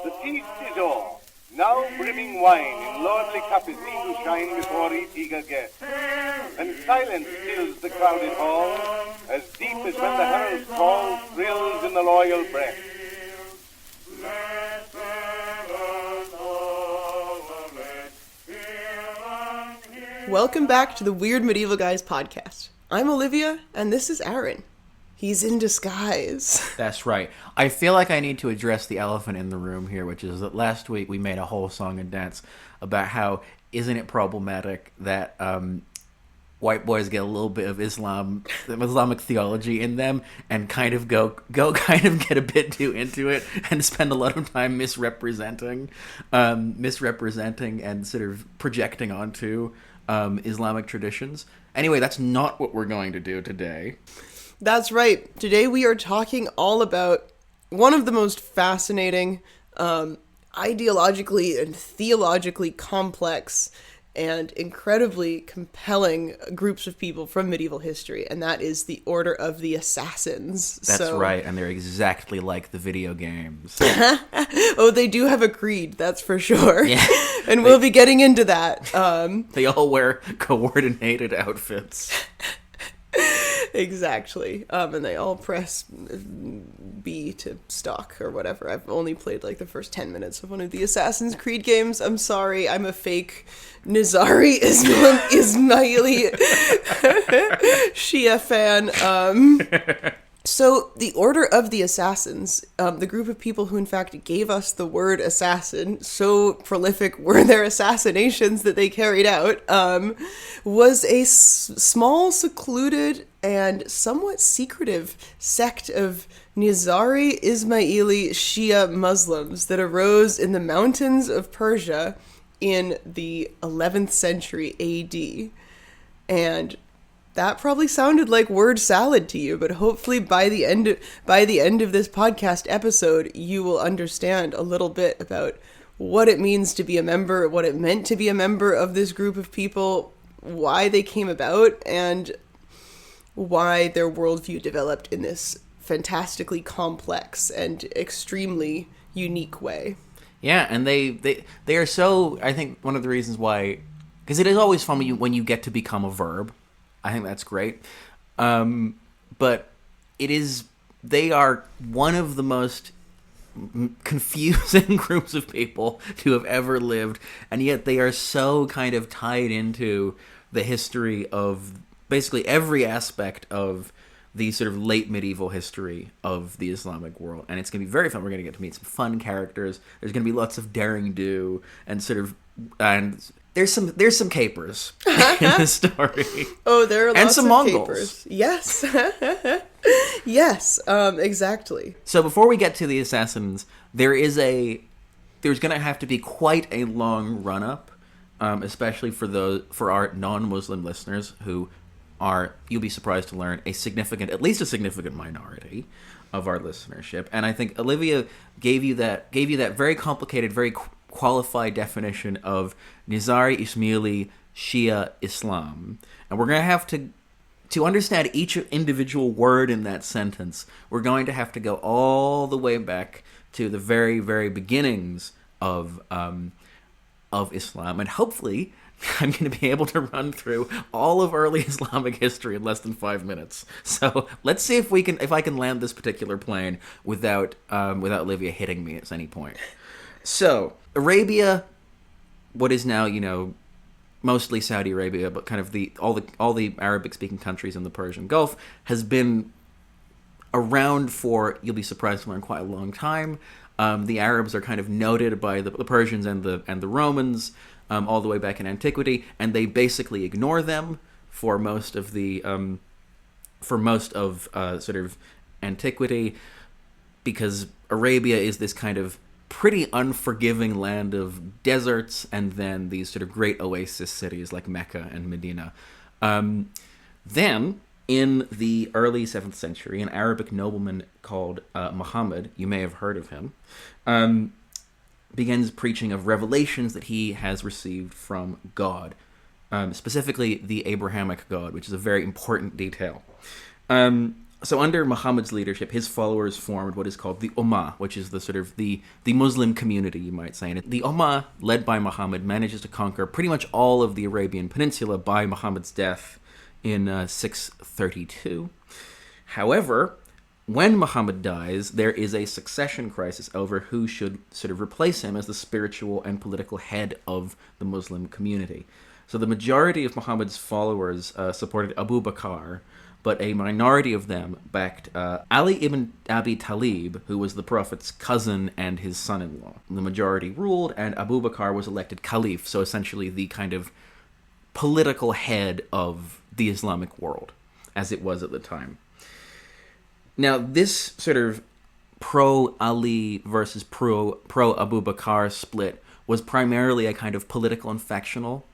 The feast is o'er. Now brimming wine in lordly cup is seen to shine before each eager guest. And silence fills the crowded hall, as deep as when the herald's call thrills in the loyal breast. Welcome back to the Weird Medieval Guys podcast. I'm Olivia, and this is Aran. He's in disguise. That's right. I feel like I need to address the elephant in the room here, which is that last week we made a whole song and dance about how isn't it problematic that white boys get a little bit of Islamic theology in them and kind of go kind of get a bit too into it and spend a lot of time misrepresenting and sort of projecting onto Islamic traditions. Anyway, that's not what we're going to do today. That's right. Today we are talking all about one of the most fascinating, ideologically and theologically complex and incredibly compelling groups of people from medieval history, and that is the Order of the Assassins. That's right, and they're exactly like the video games. Oh, they do have a creed, that's for sure. Yeah. And we'll be getting into that. They all wear coordinated outfits. Exactly. And they all press B to stock or whatever. I've only played like the first 10 minutes of one of the Assassin's Creed games. I'm sorry. I'm a fake Nizari Ismaili Shia fan. So the Order of the Assassins, the group of people who in fact gave us the word assassin, so prolific were their assassinations that they carried out, was a small, secluded, and somewhat secretive sect of Nizari Ismaili Shia Muslims that arose in the mountains of Persia in the 11th century AD. And that probably sounded like word salad to you, but hopefully by the end of this podcast episode, you will understand a little bit about what it means to be a member, what it meant to be a member of this group of people, why they came about, and why their worldview developed in this fantastically complex and extremely unique way. Yeah, and they are so, I think one of the reasons why, because it is always fun when you get to become a verb. I think that's great. But they are one of the most confusing groups of people to have ever lived, and yet they are so kind of tied into the history of basically every aspect of the sort of late medieval history of the Islamic world. And it's going to be very fun. We're going to get to meet some fun characters. There's going to be lots of daring do and there's some capers in the story. Oh, there are lots and some of Mongols. Capers. Yes. Yes, exactly. So before we get to the assassins, there's going to have to be quite a long run-up, especially for our non-Muslim listeners who are, you'll be surprised to learn, at least a significant minority of our listenership. And I think Olivia gave you that very complicated, very qualified definition of Nizari Ismaili Shia Islam. And we're going to have to understand each individual word in that sentence, we're going to have to go all the way back to the very, very beginnings of Islam. And hopefully I'm going to be able to run through all of early Islamic history in less than 5 minutes. So let's see if I can land this particular plane without Olivia hitting me at any point. So Arabia, what is now, mostly Saudi Arabia, but kind of all the Arabic-speaking countries in the Persian Gulf, has been around for, you'll be surprised to learn, quite a long time. The Arabs are kind of noted by the Persians and the Romans all the way back in antiquity, and they basically ignore them for most of sort of antiquity, because Arabia is this kind of pretty unforgiving land of deserts and then these sort of great oasis cities like Mecca and Medina. Then, in the early 7th century, an Arabic nobleman called Muhammad, you may have heard of him, begins preaching of revelations that he has received from God, specifically the Abrahamic God, which is a very important detail. So under Muhammad's leadership, his followers formed what is called the Ummah, which is the sort of the Muslim community, you might say. And the Ummah, led by Muhammad, manages to conquer pretty much all of the Arabian Peninsula by Muhammad's death in 632. However, when Muhammad dies, there is a succession crisis over who should sort of replace him as the spiritual and political head of the Muslim community. So the majority of Muhammad's followers supported Abu Bakr, but a minority of them backed Ali ibn Abi Talib, who was the Prophet's cousin and his son-in-law. The majority ruled, and Abu Bakr was elected caliph, so essentially the kind of political head of the Islamic world, as it was at the time. Now, this sort of pro-Ali versus pro-Abu Bakr split was primarily a kind of political and factional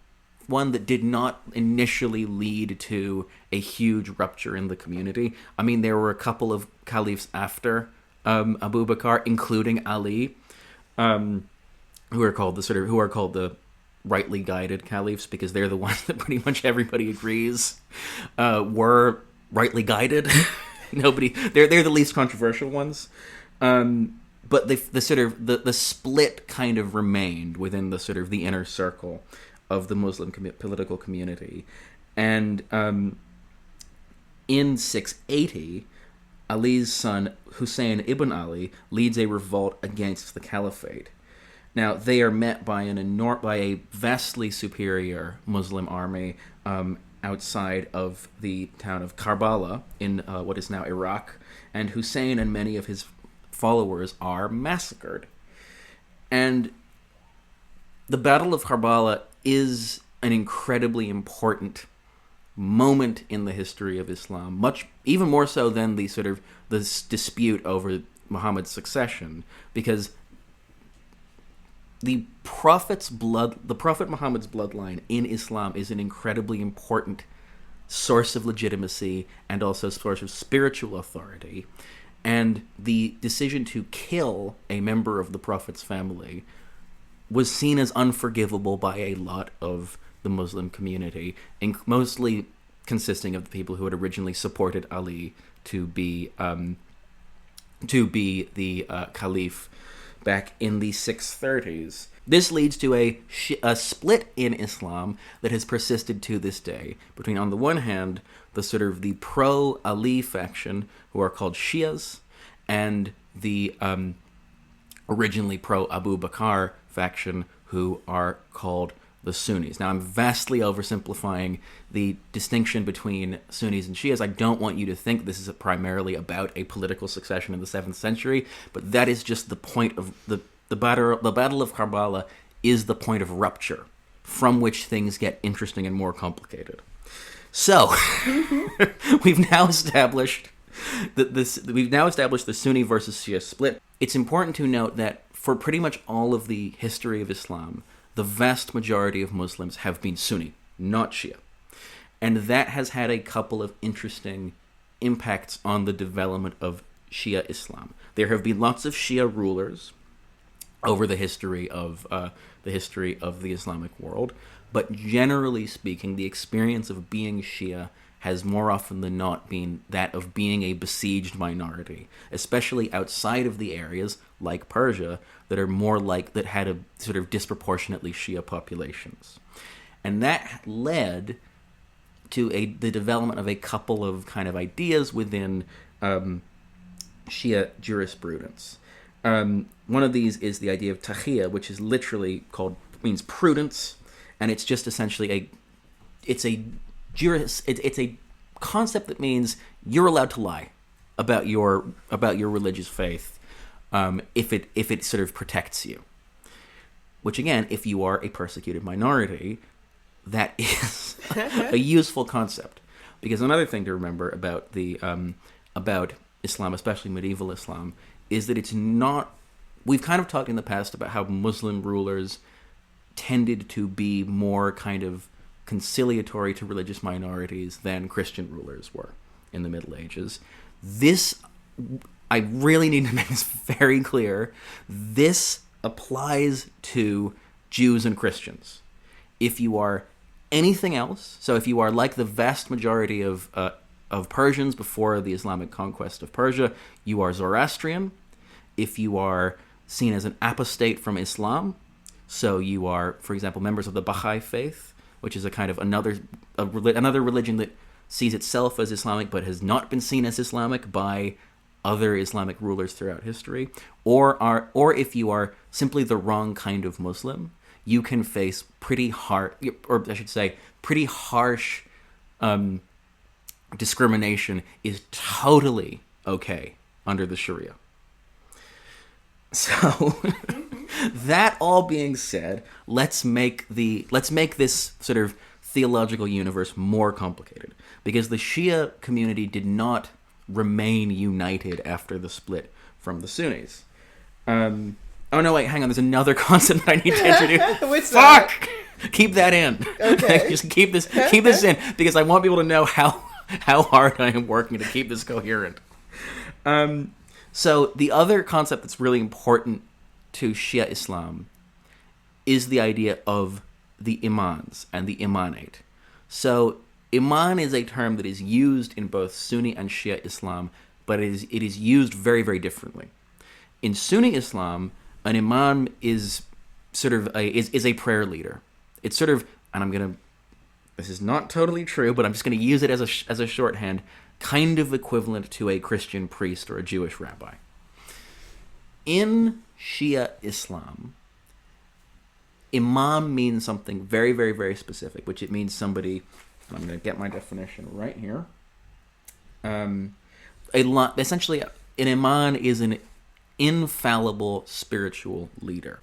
one that did not initially lead to a huge rupture in the community. I mean, there were a couple of caliphs after Abu Bakr, including Ali, who are called the rightly guided caliphs, because they're the ones that pretty much everybody agrees were rightly guided. They're the least controversial ones. But the split kind of remained within the sort of the inner circle of the Muslim political community. And in 680, Ali's son, Hussein ibn Ali, leads a revolt against the caliphate. Now, they are met by a vastly superior Muslim army outside of the town of Karbala in what is now Iraq, and Hussein and many of his followers are massacred. And the Battle of Karbala is an incredibly important moment in the history of Islam, even more so than this dispute over Muhammad's succession, because the Prophet Muhammad's bloodline in Islam is an incredibly important source of legitimacy and also source of spiritual authority. And the decision to kill a member of the Prophet's family was seen as unforgivable by a lot of the Muslim community, mostly consisting of the people who had originally supported Ali to be the caliph back in the 630s. This leads to a split in Islam that has persisted to this day between, on the one hand, the pro-Ali faction, who are called Shias, and the originally pro-Abu Bakr faction, who are called the Sunnis. Now, I'm vastly oversimplifying the distinction between Sunnis and Shias. I don't want you to think this is primarily about a political succession in the 7th century, but that is just the point of the Battle of Karbala is the point of rupture from which things get interesting and more complicated. So, we've now established the Sunni versus Shia split. It's important to note that for pretty much all of the history of Islam, the vast majority of Muslims have been Sunni, not Shia. And that has had a couple of interesting impacts on the development of Shia Islam. There have been lots of Shia rulers over the history of the Islamic world, but generally speaking, the experience of being Shia has more often than not been that of being a besieged minority, especially outside of the areas like Persia that had a sort of disproportionately Shia populations. And that led to the development of a couple of kind of ideas within Shia jurisprudence. One of these is the idea of taqiyya, which is literally means prudence, and it's just essentially it's a concept that means you're allowed to lie about your religious faith if it sort of protects you. Which again, if you are a persecuted minority, that is a useful concept. Because another thing to remember about about Islam, especially medieval Islam, is that it's not. We've kind of talked in the past about how Muslim rulers tended to be more kind of conciliatory to religious minorities than Christian rulers were in the Middle Ages. I really need to make this very clear. This applies to Jews and Christians. If you are anything else, so if you are like the vast majority of Persians before the Islamic conquest of Persia, you are Zoroastrian. If you are seen as an apostate from Islam, so you are, for example, members of the Baha'i faith, which is a kind of another religion that sees itself as Islamic but has not been seen as Islamic by other Islamic rulers throughout history, or if you are simply the wrong kind of Muslim, you can face pretty harsh discrimination is totally okay under the Sharia. So, that all being said, let's make this sort of theological universe more complicated, because the Shia community did not remain united after the split from the Sunnis. Oh no, wait, hang on. There's another concept that I need to introduce. What's Fuck! that? Keep that in. Okay. Just keep this in, because I want people to know how hard I am working to keep this coherent. So the other concept that's really important to Shia Islam is the idea of the imams and the imanate. So iman is a term that is used in both Sunni and Shia Islam, but it is used very, very differently. In Sunni Islam, an imam is sort of a prayer leader. It's sort of, and this is not totally true, but I'm just going to use it as a shorthand, kind of equivalent to a Christian priest or a Jewish rabbi. In Shia Islam, imam means something very, very, very specific, which it means somebody, and I'm going to get my definition right here. Essentially, an imam is an infallible spiritual leader.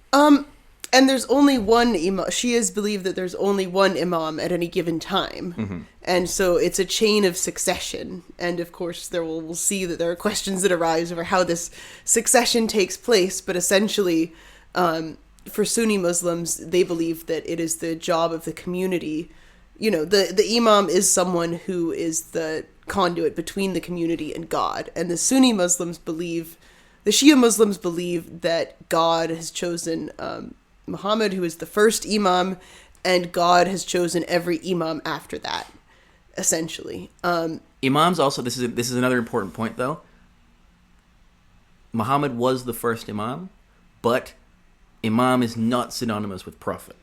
And there's only one imam. Shias believe that there's only one imam at any given time. Mm-hmm. And so it's a chain of succession. And of course, we'll see that there are questions that arise over how this succession takes place. But essentially, for Sunni Muslims, they believe that it is the job of the community. You know, the imam is someone who is the conduit between the community and God. And the Shia Muslims believe that God has chosen Muhammad, who is the first imam, and God has chosen every imam after that, essentially. Imams also, this is another important point, though. Muhammad was the first imam, but imam is not synonymous with prophet.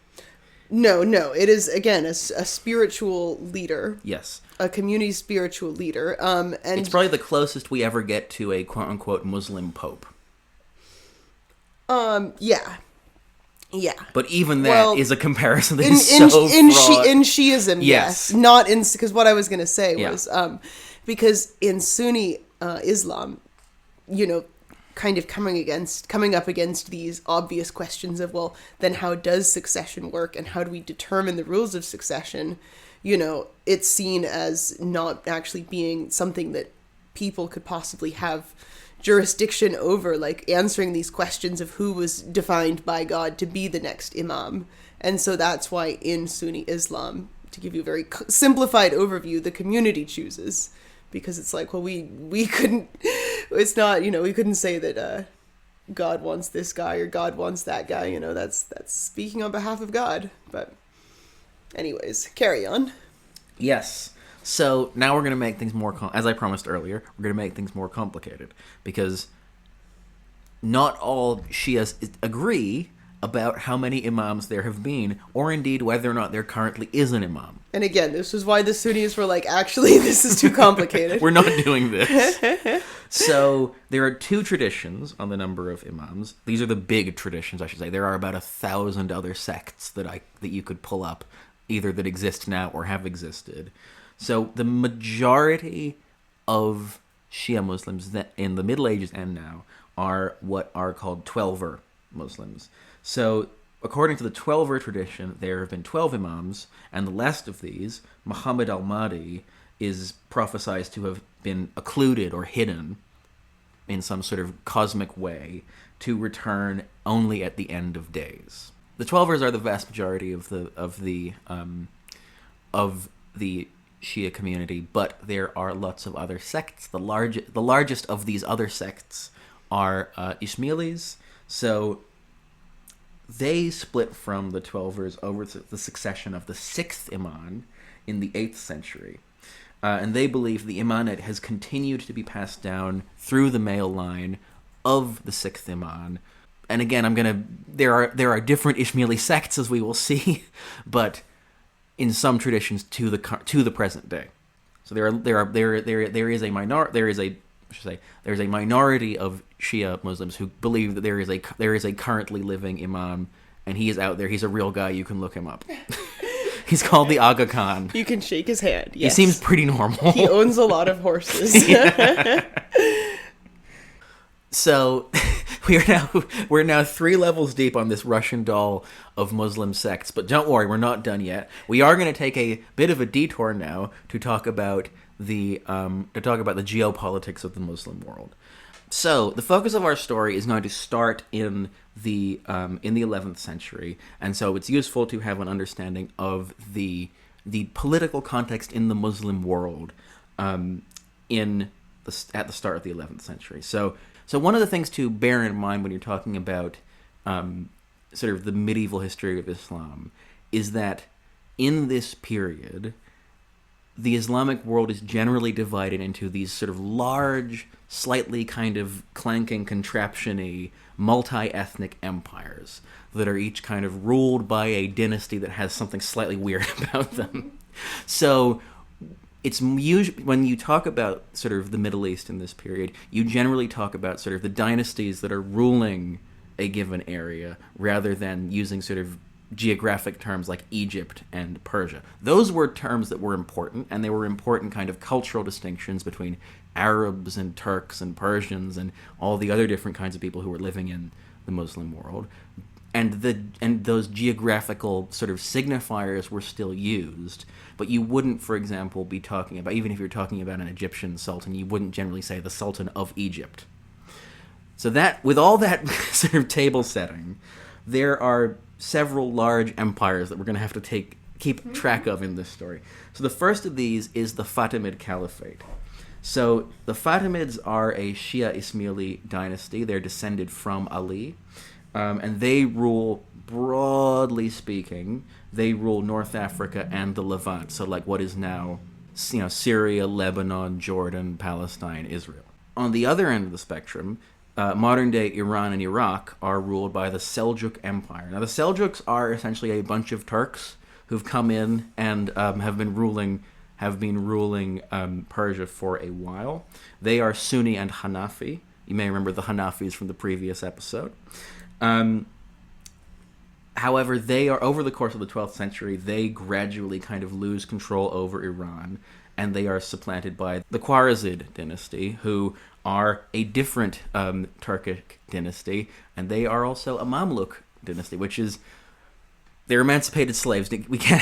No, it is, again, a spiritual leader. Yes. A community spiritual leader. And it's probably the closest we ever get to a quote-unquote Muslim pope. Yeah. But even that is a comparison that is in fraught. In Shiism, yes. Not in, because what I was going to say was, because in Sunni Islam, kind of coming up against these obvious questions of, well, then how does succession work and how do we determine the rules of succession? It's seen as not actually being something that people could possibly have jurisdiction over, like answering these questions of who was defined by God to be the next imam. And so that's why in Sunni Islam, to give you a very simplified overview, the community chooses, because it's like, well, we couldn't, it's not, we couldn't say that God wants this guy or God wants that guy, that's speaking on behalf of God. But anyways, carry on. Yes. So now we're going to make things more, as I promised earlier, we're going to make things more complicated, because not all Shias agree about how many imams there have been, or indeed whether or not there currently is an imam. And again, this was why the Sunnis were like, actually, this is too complicated. We're not doing this. So there are two traditions on the number of imams. These are the big traditions, I should say. There are about 1,000 other sects that you could pull up, either that exist now or have existed. So the majority of Shia Muslims that in the Middle Ages and now are what are called Twelver Muslims. So according to the Twelver tradition, there have been 12 imams, and the last of these, Muhammad al-Mahdi, is prophesied to have been occluded or hidden in some sort of cosmic way to return only at the end of days. The Twelvers are the vast majority of the Shia community, but there are lots of other sects. The largest of these other sects are Ismailis. So they split from the Twelvers over the succession of the 6th Imam in the 8th century. and they believe the Imanate has continued to be passed down through the male line of the sixth Iman. And again, there are different Ismaili sects, as we will see, but in some traditions to the present day. So there is a minority of Shia Muslims who believe that there is a currently living Imam, and he is out there. He's a real guy. You can look him up. He's called the Aga Khan. You can shake his hand. Yes. He seems pretty normal. He owns a lot of horses. So we're now 3 levels deep on this Russian doll of Muslim sects, but don't worry, we're not done yet. We are going to take a bit of a detour now to talk about the geopolitics of the Muslim world. So the focus of our story is going to start in the 11th century, and so it's useful to have an understanding of the political context in the Muslim world at the start of the 11th century. So one of the things to bear in mind when you're talking about sort of the medieval history of Islam is that in this period, the Islamic world is generally divided into these sort of large, slightly kind of clanking, contraption-y, multi-ethnic empires that are each kind of ruled by a dynasty that has something slightly weird about them. So it's usually, when you talk about sort of the Middle East in this period, you generally talk about sort of the dynasties that are ruling a given area rather than using sort of geographic terms like Egypt and Persia. Those were terms that were important, and they were important kind of cultural distinctions between Arabs and Turks and Persians and all the other different kinds of people who were living in the Muslim world. And those geographical sort of signifiers were still used, but you wouldn't, for example, be talking about, even if you're talking about an Egyptian sultan, you wouldn't generally say the Sultan of Egypt. So that, with all that sort of table setting, there are several large empires that we're going to have to keep track of in this story. So the first of these is the Fatimid Caliphate. So the Fatimids are a Shia Ismaili dynasty. They're descended from Ali. And they rule, broadly speaking, they rule North Africa and the Levant. So like what is now, Syria, Lebanon, Jordan, Palestine, Israel. On the other end of the spectrum, modern-day Iran and Iraq are ruled by the Seljuk Empire. Now, the Seljuks are essentially a bunch of Turks who've come in and have been ruling Persia for a while. They are Sunni and Hanafi. You may remember the Hanafis from the previous episode. However, they are, over the course of the 12th century, they gradually kind of lose control over Iran, and they are supplanted by the Khwarizmid dynasty, who are a different Turkic dynasty, and they are also a Mamluk dynasty, which is, they're emancipated slaves. We can't,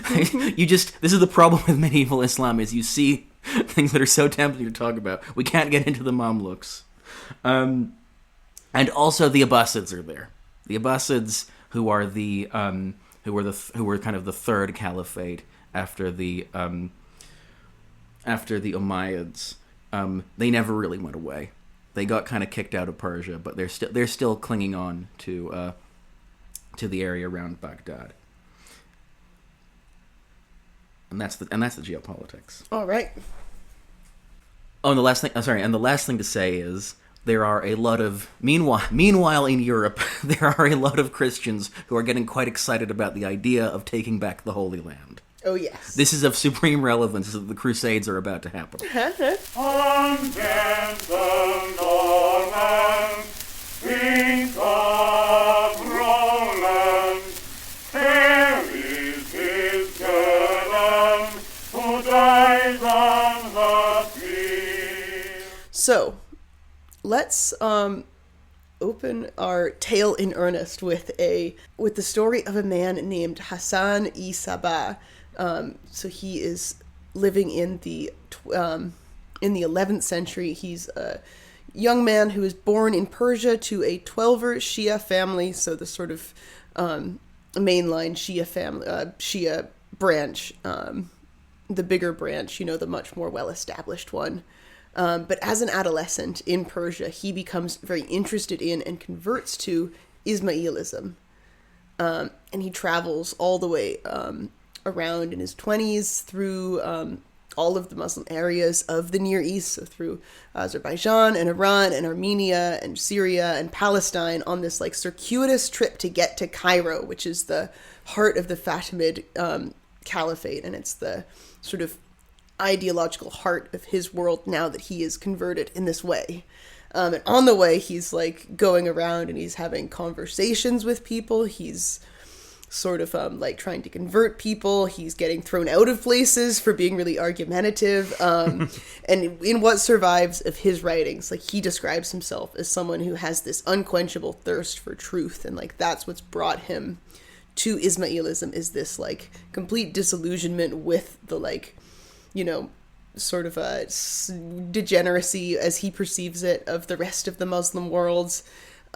this is the problem with medieval Islam, is you see things that are so tempting to talk about. We can't get into the Mamluks. And also the Abbasids are there. The Abbasids, who were kind of the third caliphate after the Umayyads. They never really went away. They got kind of kicked out of Persia, but they're still clinging on to the area around Baghdad. And that's the geopolitics. All right. Oh, and the last thing to say is, there are a lot of meanwhile in Europe, there are a lot of Christians who are getting quite excited about the idea of taking back the Holy Land. Oh, yes. This is of supreme relevance, as the Crusades are about to happen. So, let's open our tale in earnest with the story of a man named Hassan-i Sabah. So he is living in the 11th century. He's a young man who was born in Persia to a Twelver Shia family. So the sort of mainline Shia family, Shia branch, the bigger branch, the much more well-established one. But as an adolescent in Persia, he becomes very interested in and converts to Ismailism. And he travels all the way around in his 20s through all of the Muslim areas of the Near East, so through Azerbaijan and Iran and Armenia and Syria and Palestine, on this like circuitous trip to get to Cairo, which is the heart of the Fatimid Caliphate, and it's the sort of ideological heart of his world now that he is converted in this way. And on the way, he's like going around and he's having conversations with people. He's sort of like trying to convert people. He's getting thrown out of places for being really argumentative. And in what survives of his writings, like he describes himself as someone who has this unquenchable thirst for truth. And like that's what's brought him to Ismailism, is this like complete disillusionment with the like, you know, sort of a degeneracy as he perceives it of the rest of the Muslim world.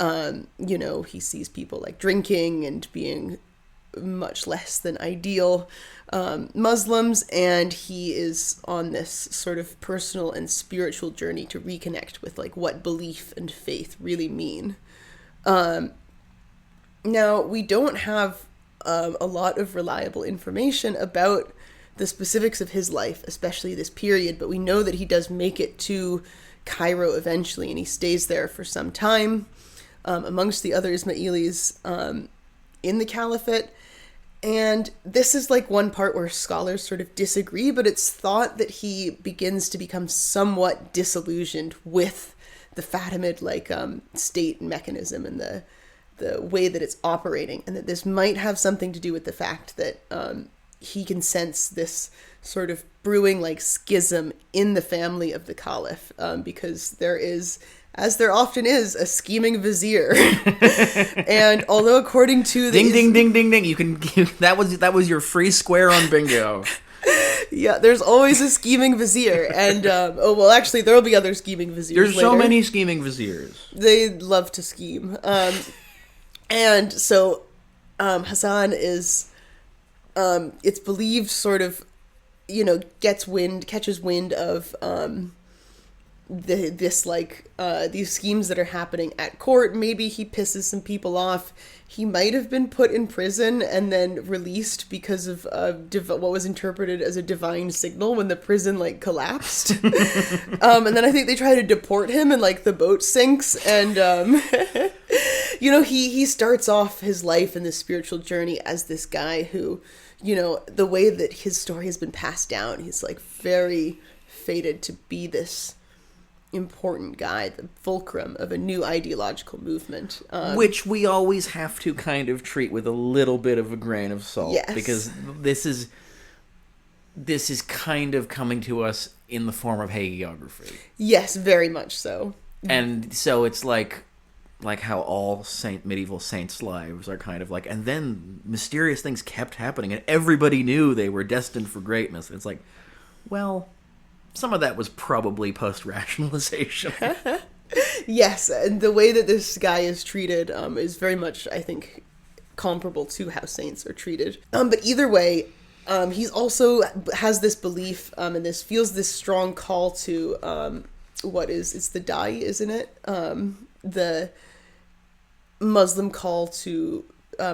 You know, he sees people like drinking and being much less than ideal Muslims, and he is on this sort of personal and spiritual journey to reconnect with like what belief and faith really mean. Now, we don't have a lot of reliable information about the specifics of his life, especially this period, but we know that he does make it to Cairo eventually, and he stays there for some time amongst the other Ismailis in the caliphate. And this is like one part where scholars sort of disagree, but it's thought that he begins to become somewhat disillusioned with the Fatimid like state mechanism and the way that it's operating, and that this might have something to do with the fact that he can sense this sort of brewing like schism in the family of the caliph, because there is, as there often is, a scheming vizier. And although according to the ding ding ding, you can that was your free square on bingo. Yeah, there's always a scheming vizier, and actually there'll be other scheming viziers. There's later. So many scheming viziers. They love to scheme, and so Hassan is, it's believed, sort of, you know, catches wind of these schemes that are happening at court. Maybe he pisses some people off. He might have been put in prison and then released because of what was interpreted as a divine signal when the prison like collapsed. And then I think they try to deport him and like the boat sinks, and you know, he starts off his life in this spiritual journey as this guy who, you know, the way that his story has been passed down, he's like very fated to be this important guy, the fulcrum of a new ideological movement, which we always have to kind of treat with a little bit of a grain of salt. Yes. Because this is kind of coming to us in the form of hagiography. Yes, very much so. And so it's like how all medieval saints' lives are kind of like, and then mysterious things kept happening, and everybody knew they were destined for greatness. And it's like, well, some of that was probably post-rationalization. Yes, and the way that this guy is treated is very much, I think, comparable to how saints are treated. But either way, he's also has this belief, and feels this strong call to it's the Dai, isn't it? The Muslim call to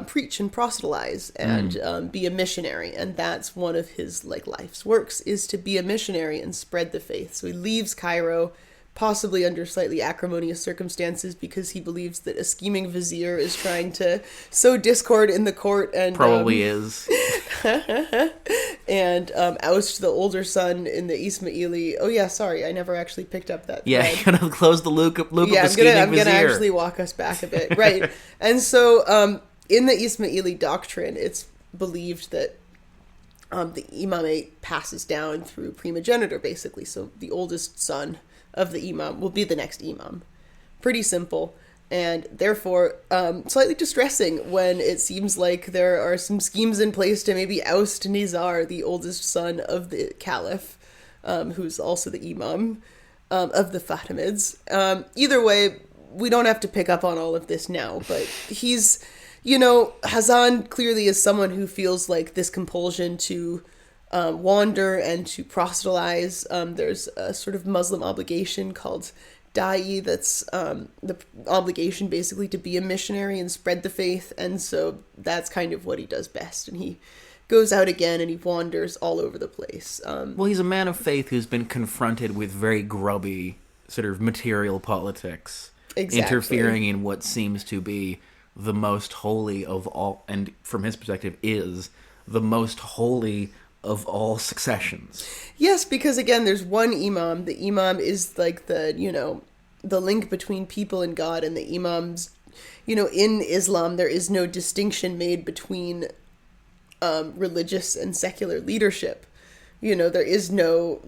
preach and proselytize and be a missionary, and that's one of his like life's works, is to be a missionary and spread the faith. So he leaves Cairo, possibly under slightly acrimonious circumstances, because he believes that a scheming vizier is trying to sow discord in the court and probably is and oust the older son in the Ismaili. Oh yeah, sorry, I never actually picked up that thread. Yeah, you gotta close the loop of the scheming I'm vizier. gonna actually walk us back a bit. Right. And so in the Ismaili doctrine, it's believed that the imamate passes down through primogeniture, basically. So the oldest son of the imam will be the next imam. Pretty simple, and therefore slightly distressing when it seems like there are some schemes in place to maybe oust Nizar, the oldest son of the caliph, who's also the imam of the Fatimids. Either way, we don't have to pick up on all of this now, but he's... You know, Hassan clearly is someone who feels like this compulsion to wander and to proselytize. There's a sort of Muslim obligation called Da'i that's the obligation basically to be a missionary and spread the faith. And so that's kind of what he does best. And he goes out again and he wanders all over the place. Well, he's a man of faith who's been confronted with very grubby sort of material politics. Exactly. Interfering in what seems to be the most holy of all, and from his perspective is the most holy of all successions. Yes, because again, there's one imam. The imam is like the link between people and God, and the imams, in Islam, there is no distinction made between religious and secular leadership. There is no,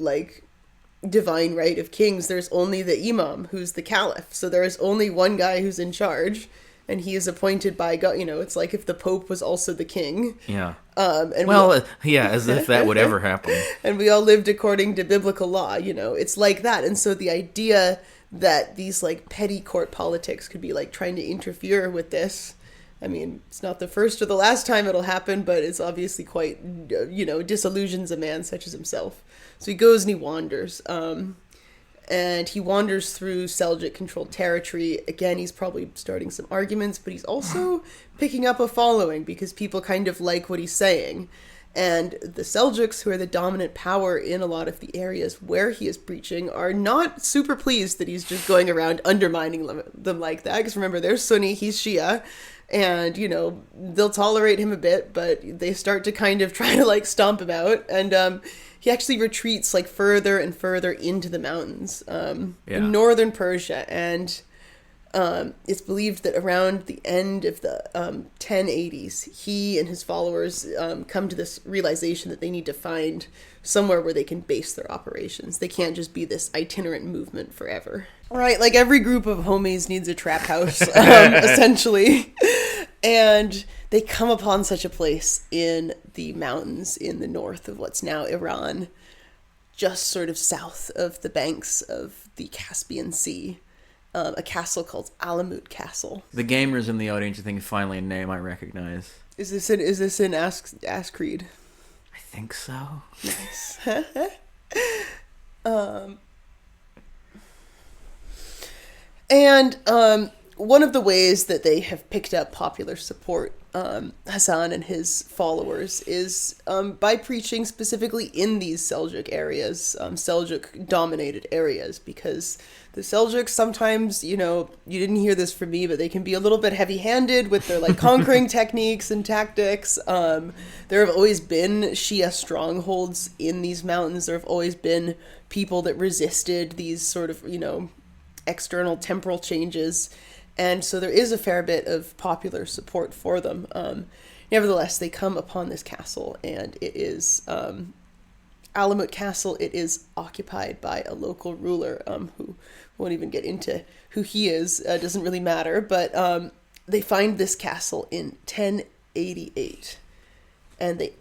divine right of kings. There's only the imam, who's the caliph. So there is only one guy who's in charge, and he is appointed by God. It's like if the Pope was also the king. Yeah. And as if that would ever happen. And we all lived according to biblical law, it's like that. And so the idea that these petty court politics could be trying to interfere with this, I mean, it's not the first or the last time it'll happen, but it's obviously quite, disillusions a man such as himself. So he goes and he wanders. And he wanders through Seljuk-controlled territory. Again, he's probably starting some arguments, but he's also picking up a following because people kind of like what he's saying. And the Seljuks, who are the dominant power in a lot of the areas where he is preaching, are not super pleased that he's just going around undermining them like that. Because remember, they're Sunni, he's Shia. And, they'll tolerate him a bit, but they start to kind of try to stomp him out. And he actually retreats further and further into the mountains in northern Persia. And it's believed that around the end of the 1080s, he and his followers come to this realization that they need to find somewhere where they can base their operations. They can't just be this itinerant movement forever. Right, every group of homies needs a trap house, essentially. And they come upon such a place in the mountains in the north of what's now Iran, just sort of south of the banks of the Caspian Sea. A castle called Alamut Castle. The gamers in the audience, I think, finally a name I recognize. Is this in Ask Creed? I think so. Nice. And one of the ways that they have picked up popular support, Hassan and his followers, is by preaching specifically in these Seljuk areas, Seljuk-dominated areas, because the Seljuks sometimes, you didn't hear this from me, but they can be a little bit heavy-handed with their conquering techniques and tactics. There have always been Shia strongholds in these mountains. There have always been people that resisted these sort of, external temporal changes. And so there is a fair bit of popular support for them. Nevertheless, they come upon this castle, and it is Alamut Castle. It is occupied by a local ruler who won't even get into who he is. Doesn't really matter. But they find this castle in 1088, and they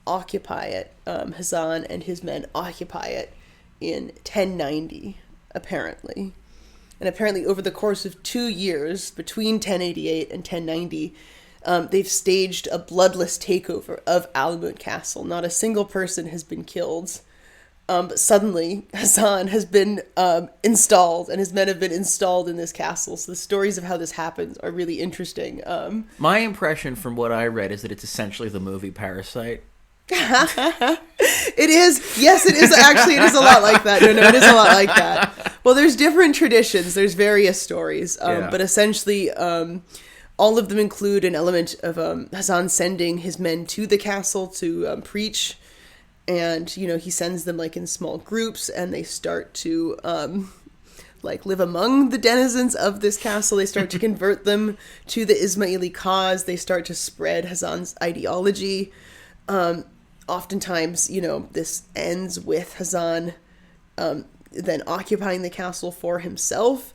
occupy it. Hassan and his men occupy it in 1090, apparently. And apparently over the course of 2 years, between 1088 and 1090, they've staged a bloodless takeover of Alamut Castle. Not a single person has been killed. But suddenly, Hassan has been installed, and his men have been installed in this castle. So the stories of how this happens are really interesting. My impression from what I read is that it's essentially the movie Parasite. It is. Yes, it is. Actually, it is a lot like that. No, it is a lot like that. Well, there's different traditions. There's various stories. But essentially, all of them include an element of Hassan sending his men to the castle to preach. And, he sends them in small groups, and they start to live among the denizens of this castle. They start to convert them to the Ismaili cause. They start to spread Hassan's ideology. Oftentimes, this ends with Hassan then occupying the castle for himself.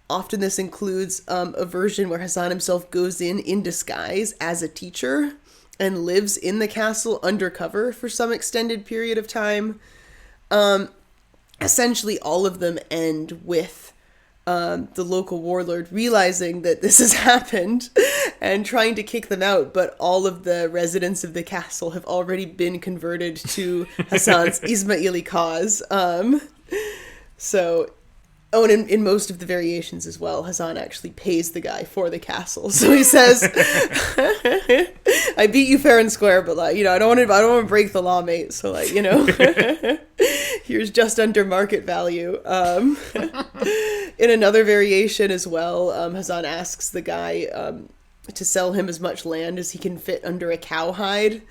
Often this includes a version where Hassan himself goes in disguise as a teacher and lives in the castle undercover for some extended period of time. Essentially, all of them end with the local warlord realizing that this has happened and trying to kick them out, but all of the residents of the castle have already been converted to Hassan's Ismaili cause. So Oh, and in most of the variations as well, Hassan actually pays the guy for the castle. So he says, "I beat you fair and square, but like, I don't want to break the law, mate. So like, here's just under market value." In another variation as well, Hassan asks the guy to sell him as much land as he can fit under a cowhide,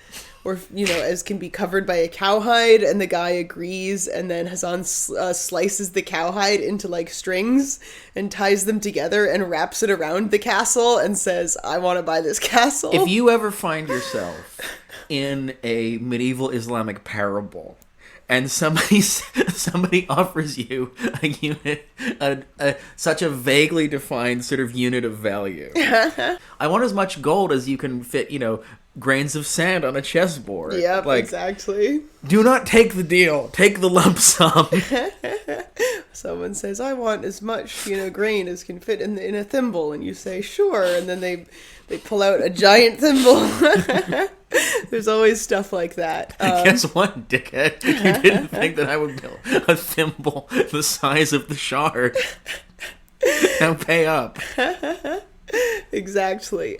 or as can be covered by a cowhide, and the guy agrees, and then Hassan slices the cowhide into like strings and ties them together and wraps it around the castle and says, "I want to buy this castle." If you ever find yourself in a medieval Islamic parable and somebody offers you a unit, such a vaguely defined sort of unit of value, I want as much gold as you can fit, grains of sand on a chessboard. Yep, exactly. Do not take the deal. Take the lump sum. Someone says, "I want as much, grain as can fit in a thimble," and you say, "Sure," and then they pull out a giant thimble. There's always stuff like that. Guess what, dickhead? You didn't think that I would build a thimble the size of the shard. Now pay up. Exactly.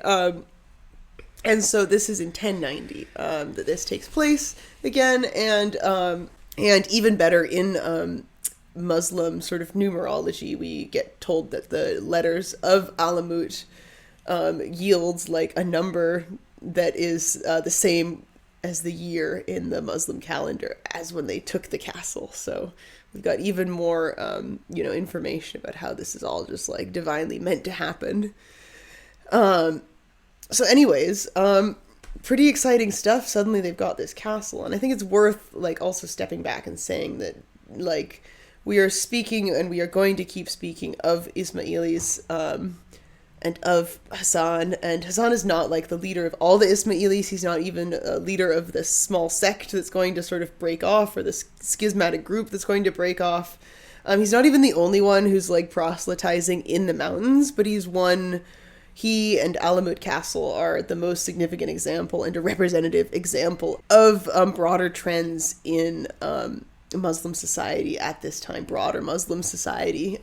And so this is in 1090 that this takes place again, and even better in Muslim sort of numerology, we get told that the letters of Alamut yields like a number that is the same as the year in the Muslim calendar as when they took the castle. So we've got even more information about how this is all just like divinely meant to happen. So anyways, pretty exciting stuff. Suddenly they've got this castle, and I think it's worth like also stepping back and saying that like we are speaking, and we are going to keep speaking, of Ismailis and of Hassan. And Hassan is not like the leader of all the Ismailis. He's not even a leader of this small sect that's going to sort of break off, or this schismatic group that's going to break off. He's not even the only one who's like proselytizing in the mountains, but he and Alamut Castle are the most significant example and a representative example of broader trends in Muslim society at this time, broader Muslim society,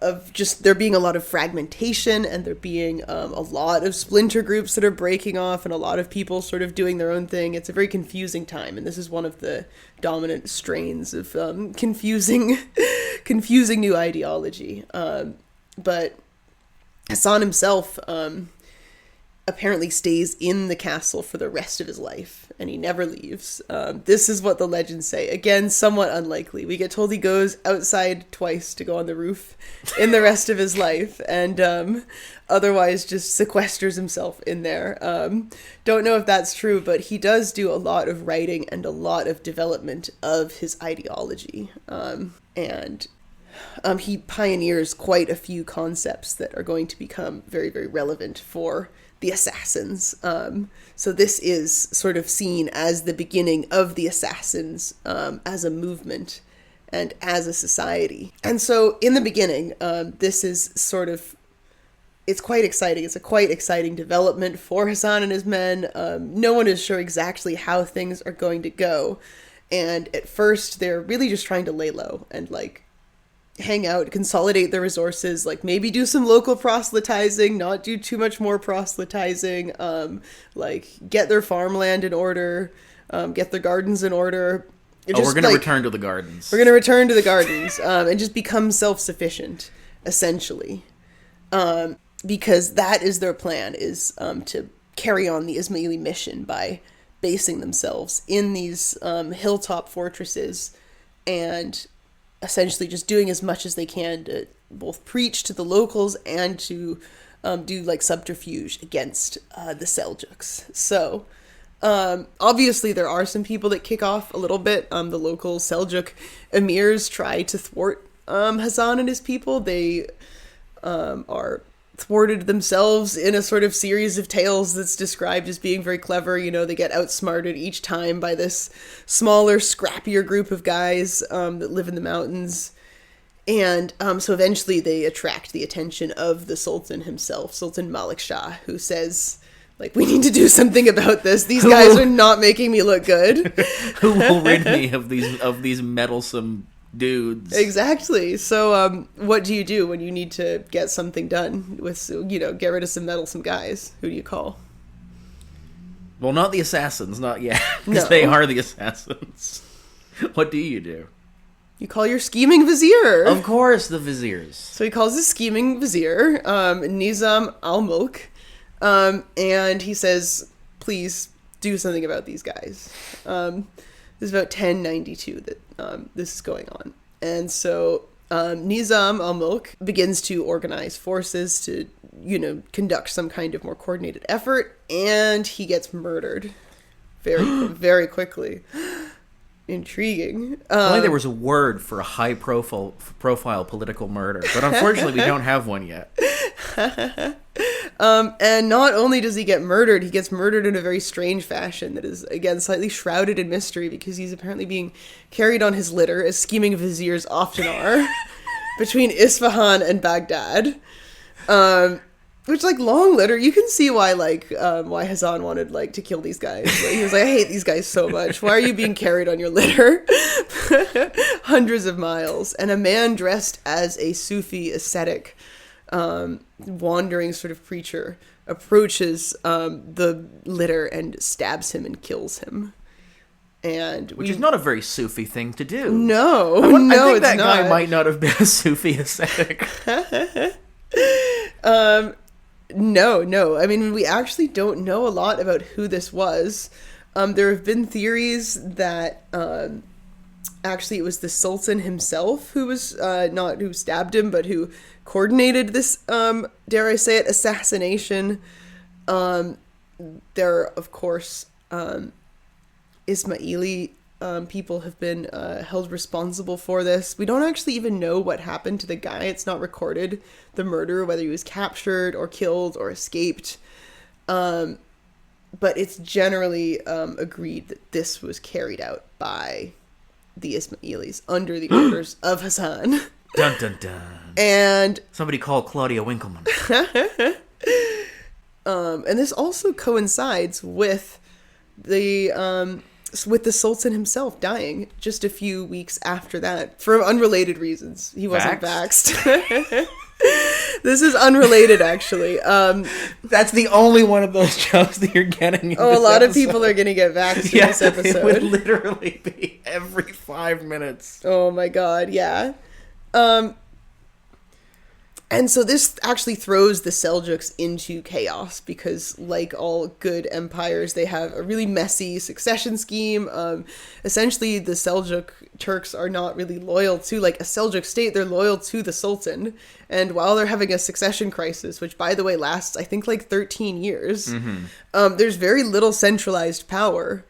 of just there being a lot of fragmentation, and there being a lot of splinter groups that are breaking off, and a lot of people sort of doing their own thing. It's a very confusing time, and this is one of the dominant strains of confusing new ideology. But Hassan himself apparently stays in the castle for the rest of his life, and he never leaves. This is what the legends say. Again, somewhat unlikely. We get told he goes outside twice to go on the roof in the rest of his life, and otherwise just sequesters himself in there. Don't know if that's true, but he does do a lot of writing and a lot of development of his ideology. And he pioneers quite a few concepts that are going to become very, very relevant for the assassins. So this is sort of seen as the beginning of the assassins as a movement and as a society. And so in the beginning, this is sort of, it's quite exciting. It's a quite exciting development for Hassan and his men. No one is sure exactly how things are going to go. And at first, they're really just trying to lay low and like hang out, consolidate their resources, like maybe do some local proselytizing, not do too much more proselytizing, like get their farmland in order, get their gardens in order. We're going to return to the gardens. We're going to return to the gardens and just become self-sufficient, essentially. Because that is their plan, is to carry on the Ismaili mission by basing themselves in these hilltop fortresses and essentially just doing as much as they can to both preach to the locals and to do like subterfuge against the Seljuks. So obviously there are some people that kick off a little bit. The local Seljuk emirs try to thwart Hassan and his people. They are thwarted themselves in a sort of series of tales that's described as being very clever. You know, they get outsmarted each time by this smaller, scrappier group of guys that live in the mountains. And so eventually they attract the attention of the Sultan himself, Sultan Malik Shah, who says, like, we need to do something about this. These guys are not making me look good. Who will rid me of these meddlesome dudes. Exactly. So, what do you do when you need to get something done with, get rid of some meddlesome guys? Who do you call? Well, not the assassins, not yet, because No. they are the assassins. What do you do? You call your scheming vizier. Of course, the viziers. So he calls his scheming vizier, Nizam al-Mulk, and he says, please do something about these guys. This is about 1092 that this is going on. And so Nizam al-Mulk begins to organize forces to, conduct some kind of more coordinated effort, and he gets murdered very, very quickly. Intriguing. If only there was a word for a high-profile political murder, but unfortunately we don't have one yet. And not only does he get murdered, he gets murdered in a very strange fashion that is, again, slightly shrouded in mystery because he's apparently being carried on his litter, as scheming viziers often are, between Isfahan and Baghdad. Which, long litter, you can see why, why Hassan wanted, to kill these guys. He was like, I hate these guys so much. Why are you being carried on your litter? Hundreds of miles. And a man dressed as a Sufi ascetic, wandering sort of preacher, approaches the litter and stabs him and kills him. Which is not a very Sufi thing to do. No, I think it's that not. guy might not have been a Sufi ascetic. No. I mean, we actually don't know a lot about who this was. There have been theories that actually it was the Sultan himself who was not who stabbed him, but who coordinated this, dare I say it, assassination. There, of course, Ismaili people have been held responsible for this. We don't actually even know what happened to the guy. It's not recorded, the murder, whether he was captured or killed or escaped. But it's generally agreed that this was carried out by the Ismailis under the orders of Hassan. Dun dun dun. And somebody call Claudia Winkleman. And this also coincides with the Sultan himself dying just a few weeks after that for unrelated reasons. He wasn't vaxxed. This is unrelated, actually. That's the only one of those jokes that you're getting. A lot of people are going to get vaxxed in this episode. It would literally be every 5 minutes. Oh my god, yeah. And so this actually throws the Seljuks into chaos because, like all good empires, they have a really messy succession scheme. Essentially, the Seljuk Turks are not really loyal to, a Seljuk state. They're loyal to the Sultan. And while they're having a succession crisis, which, by the way, lasts, I think, 13 years, there's very little centralized power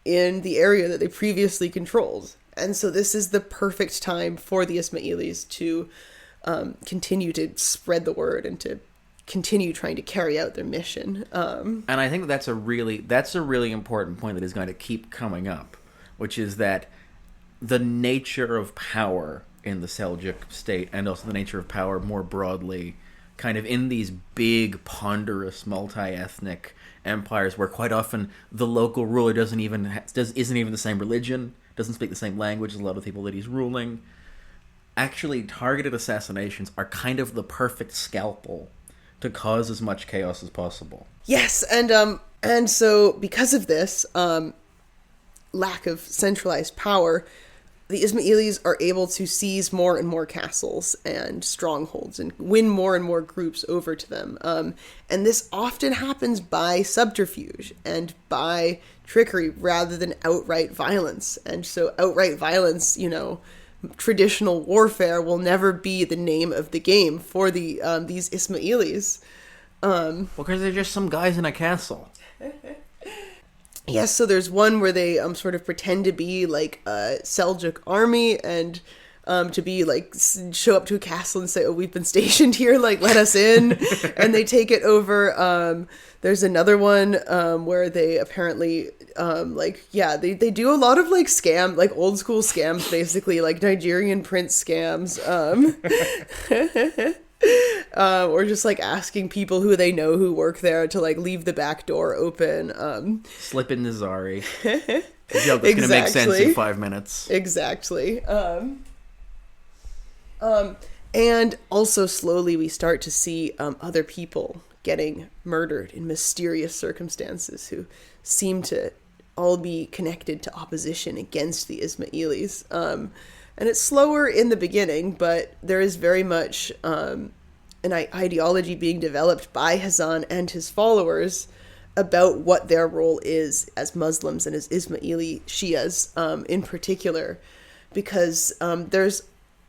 in the area that they previously controlled. And so this is the perfect time for the Ismailis to continue to spread the word and to continue trying to carry out their mission. And I think that's a really important point that is going to keep coming up, which is that the nature of power in the Seljuk state, and also the nature of power more broadly, kind of in these big, ponderous, multi-ethnic empires, where quite often the local ruler isn't even the same religion, doesn't speak the same language as a lot of people that he's ruling. Actually, targeted assassinations are kind of the perfect scalpel to cause as much chaos as possible. Yes, and so because of this lack of centralized power, the Ismailis are able to seize more and more castles and strongholds and win more and more groups over to them. And this often happens by subterfuge and by trickery rather than outright violence. And so outright violence, traditional warfare will never be the name of the game for these Ismailis. Because they're just some guys in a castle. Yes, so there's one where they sort of pretend to be a Seljuk army and to be show up to a castle and say, "Oh, we've been stationed here, let us in," and they take it over. There's another one where they apparently they do a lot of scam, old school scams, basically Nigerian prince scams. Or just asking people who they know who work there to leave the back door open. Slip in Nizari. A joke that's going to make sense in 5 minutes. Exactly. And also slowly we start to see other people getting murdered in mysterious circumstances who seem to all be connected to opposition against the Ismailis. And it's slower in the beginning, but there is very much an ideology being developed by Hassan and his followers about what their role is as Muslims and as Ismaili Shias in particular, because there's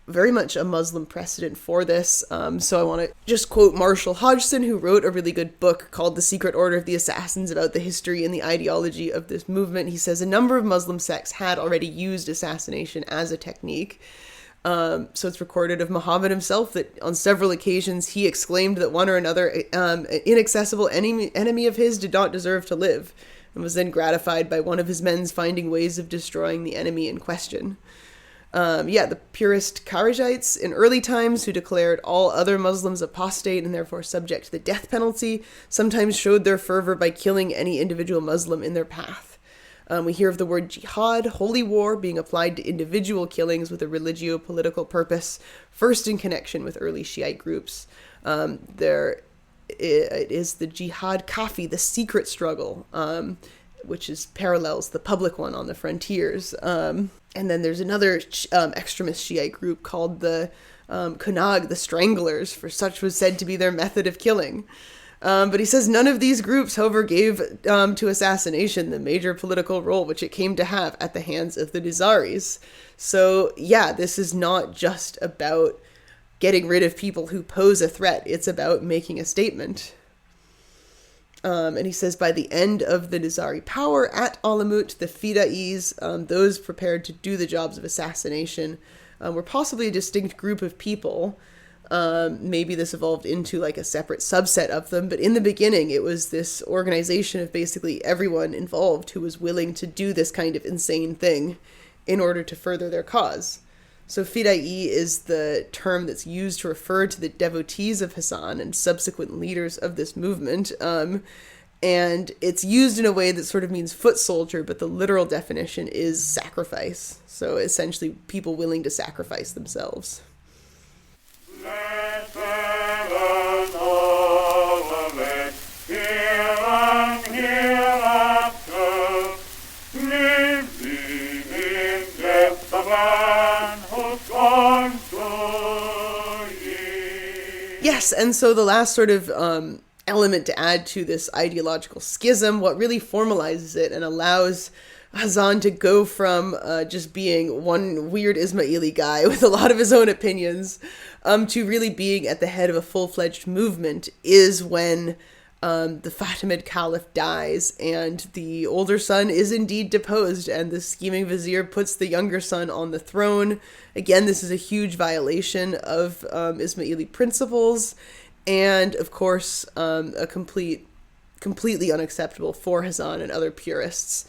very much a Muslim precedent for this. So I want to just quote Marshall Hodgson, who wrote a really good book called The Secret Order of the Assassins about the history and the ideology of this movement. He says a number of Muslim sects had already used assassination as a technique. So it's recorded of Muhammad himself that on several occasions he exclaimed that one or another inaccessible enemy of his did not deserve to live, and was then gratified by one of his men's finding ways of destroying the enemy in question. The purist Kharijites in early times, who declared all other Muslims apostate and therefore subject to the death penalty, sometimes showed their fervor by killing any individual Muslim in their path. We hear of the word jihad, holy war, being applied to individual killings with a religio-political purpose, first in connection with early Shiite groups. It is the jihad kafi, the secret struggle, which parallels the public one on the frontiers. And then there's another extremist Shiite group called the Kunag, the Stranglers, for such was said to be their method of killing. But he says none of these groups, however, gave to assassination the major political role which it came to have at the hands of the Nizaris. So, yeah, this is not just about getting rid of people who pose a threat. It's about making a statement. And he says by the end of the Nizari power at Alamut, the Fida'is, those prepared to do the jobs of assassination, were possibly a distinct group of people. Maybe this evolved into like a separate subset of them, but in the beginning it was this organization of basically everyone involved who was willing to do this kind of insane thing in order to further their cause. So Fida'i is the term that's used to refer to the devotees of Hassan and subsequent leaders of this movement. And it's used in a way that sort of means foot soldier, but the literal definition is sacrifice. So essentially people willing to sacrifice themselves. Yes, and so the last sort of element to add to this ideological schism, what really formalizes it and allows Hassan to go from just being one weird Ismaili guy with a lot of his own opinions to really being at the head of a full-fledged movement is when the Fatimid Caliph dies and the older son is indeed deposed and the scheming vizier puts the younger son on the throne. Again, this is a huge violation of Ismaili principles and, of course, completely unacceptable for Hassan and other purists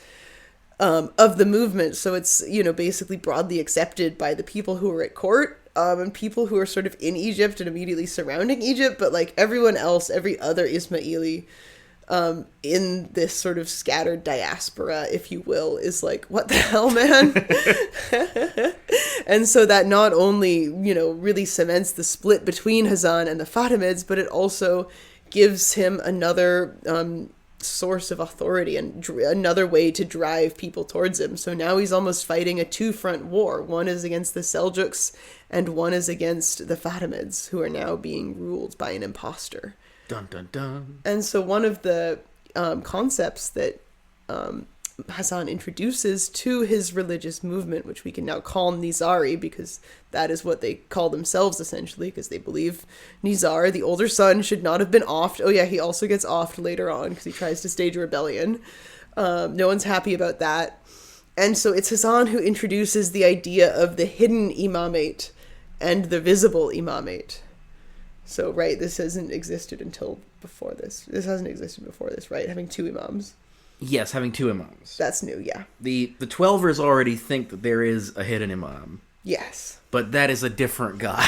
of the movement. So it's, basically broadly accepted by the people who are at court and people who are sort of in Egypt and immediately surrounding Egypt, but like everyone else, every other Ismaili in this sort of scattered diaspora, if you will, is like, what the hell, man? And so that not only, really cements the split between Hassan and the Fatimids, but it also gives him another source of authority and another way to drive people towards him. So now he's almost fighting a two-front war. One is against the Seljuks and one is against the Fatimids, who are now being ruled by an imposter. Dun, dun, dun. And so one of the concepts that Hassan introduces to his religious movement, which we can now call Nizari, because that is what they call themselves essentially, because they believe Nizar, the older son, should not have been offed. Oh yeah, he also gets offed later on because he tries to stage a rebellion. No one's happy about that. And so it's Hassan who introduces the idea of the hidden imamate and the visible imamate. So, right, this hasn't existed until before this. This hasn't existed before this, right? Having two imams. Yes, having two imams. That's new, yeah. The Twelvers already think that there is a hidden imam. Yes. But that is a different guy.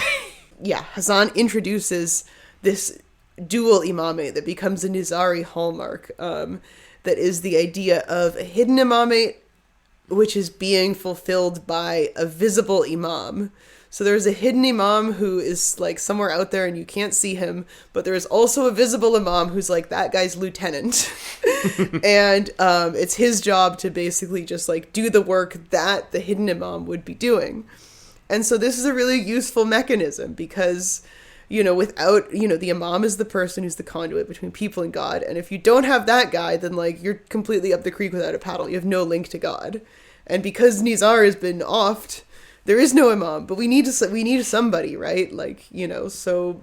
Yeah, Hassan introduces this dual imamate that becomes a Nizari hallmark. That is the idea of a hidden imamate, which is being fulfilled by a visible imam. So there's a hidden imam who is like somewhere out there and you can't see him, but there is also a visible imam who's like that guy's lieutenant. And it's his job to basically just like do the work that the hidden imam would be doing. And so this is a really useful mechanism because, you know, without, you know, the imam is the person who's the conduit between people and God. And if you don't have that guy, then like you're completely up the creek without a paddle. You have no link to God. And because Nizar has been offed, there is no imam, but we need somebody, right? Like, you know, so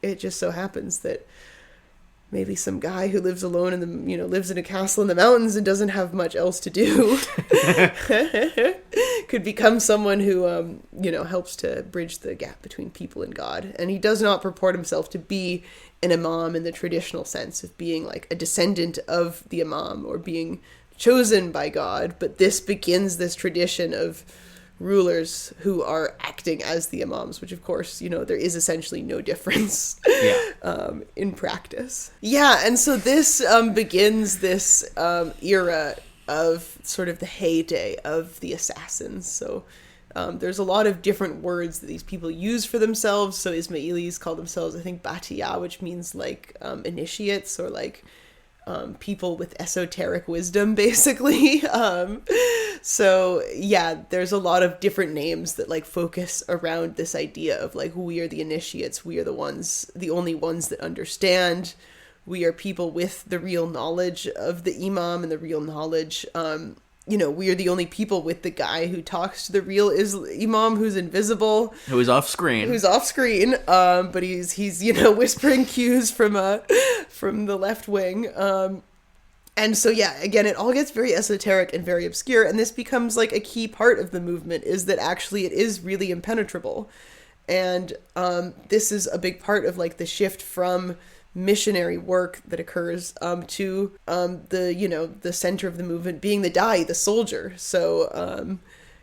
it just so happens that maybe some guy who lives alone in the, you know, lives in a castle in the mountains and doesn't have much else to do could become someone who, you know, helps to bridge the gap between people and God. And he does not purport himself to be an imam in the traditional sense of being like a descendant of the imam or being chosen by God. But this begins this tradition of rulers who are acting as the imams, which of course, you know, there is essentially no difference in practice. Yeah, and so this begins this era of sort of the heyday of the assassins. So there's a lot of different words that these people use for themselves. So Ismailis call themselves, I think, Batiya, which means like initiates or like people with esoteric wisdom, basically. So yeah, there's a lot of different names that like focus around this idea of like, we are the initiates, we are the only ones that understand, we are people with the real knowledge of the imam and the real knowledge, you know, we are the only people with the guy who talks to the real imam who's invisible. Who's off screen, but he's, you know, whispering cues from the left wing. And so, yeah, again, it all gets very esoteric and very obscure. And this becomes like a key part of the movement is that actually it is really impenetrable. And this is a big part of like the shift from missionary work that occurs to the, you know, the center of the movement being the Dai, the soldier. So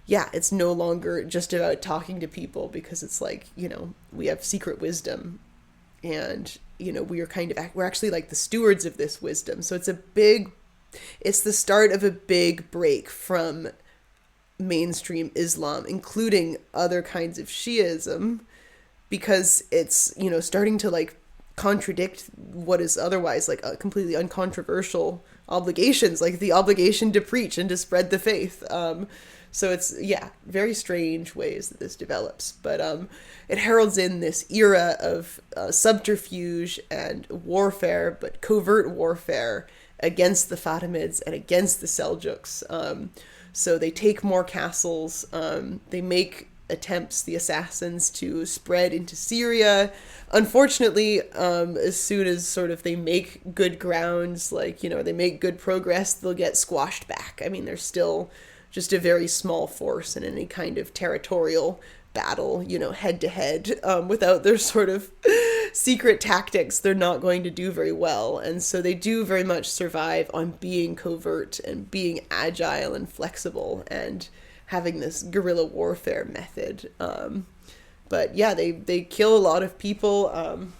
yeah, it's no longer just about talking to people because it's like, you know, we have secret wisdom and, you know, we're actually like the stewards of this wisdom. So it's the start of a big break from mainstream Islam, including other kinds of Shi'ism, because it's, you know, starting to like contradict what is otherwise like a completely uncontroversial obligations, like the obligation to preach and to spread the faith. So it's, yeah, very strange ways that this develops, but it heralds in this era of subterfuge and warfare, but covert warfare against the Fatimids and against the Seljuks. So they take more castles, they make attempts, the assassins, to spread into Syria. Unfortunately, as soon as sort of they make good grounds, like, you know, they make good progress, they'll get squashed back. I mean, they're still just a very small force in any kind of territorial battle, you know, head to head, without their sort of secret tactics, they're not going to do very well. And so they do very much survive on being covert and being agile and flexible and having this guerrilla warfare method. But yeah, they kill a lot of people,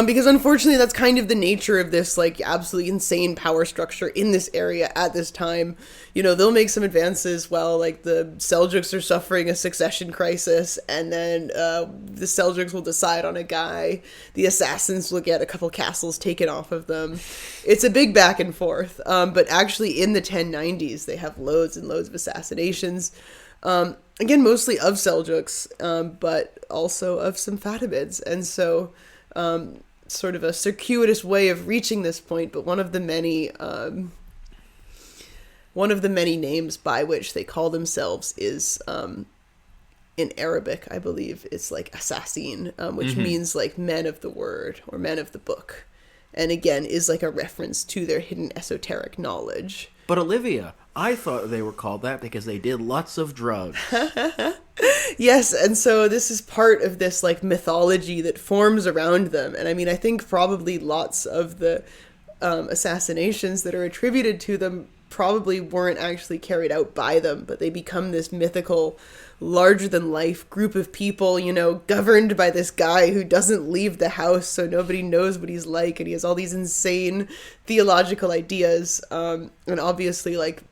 because unfortunately that's kind of the nature of this like absolutely insane power structure in this area at this time. You know, they'll make some advances while like the Seljuks are suffering a succession crisis, and then the Seljuks will decide on a guy, the assassins will get a couple castles taken off of them. It's a big back and forth, but actually in the 1090s they have loads and loads of assassinations, again mostly of Seljuks, but also of some Fatimids. And so sort of a circuitous way of reaching this point, but one of the many names by which they call themselves is in Arabic, I believe, it's like assassin, which means like men of the word or men of the book, and again is like a reference to their hidden esoteric knowledge. But Olivia, I thought they were called that because they did lots of drugs. Yes, and so this is part of this like mythology that forms around them. And I mean, I think probably lots of the assassinations that are attributed to them probably weren't actually carried out by them, but they become this mythical, larger-than-life group of people, you know, governed by this guy who doesn't leave the house, so nobody knows what he's like, and he has all these insane theological ideas, and obviously, like,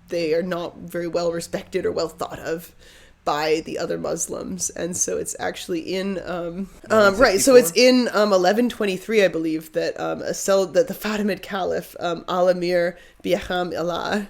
they are not very well respected or well thought of. by the other Muslims. And so it's actually in right, so it's in 1123, I believe, that that the Fatimid Caliph Al-Amir Biaham Allah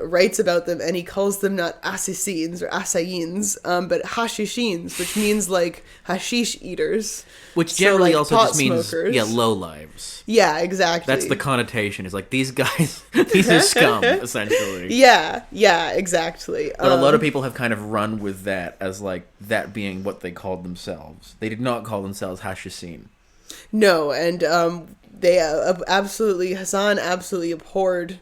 writes about them, and he calls them not Assassins or Assassins, but Hashishins, which means like hashish eaters. Which generally so, like, also pot just means, smokers. low lives. Yeah, exactly. That's the connotation. It's like, these guys, these are scum, essentially. Yeah, exactly. But a lot of people have kind of run with that as, like, that being what they called themselves. They did not call themselves Hashishin. No, and they Hassan absolutely abhorred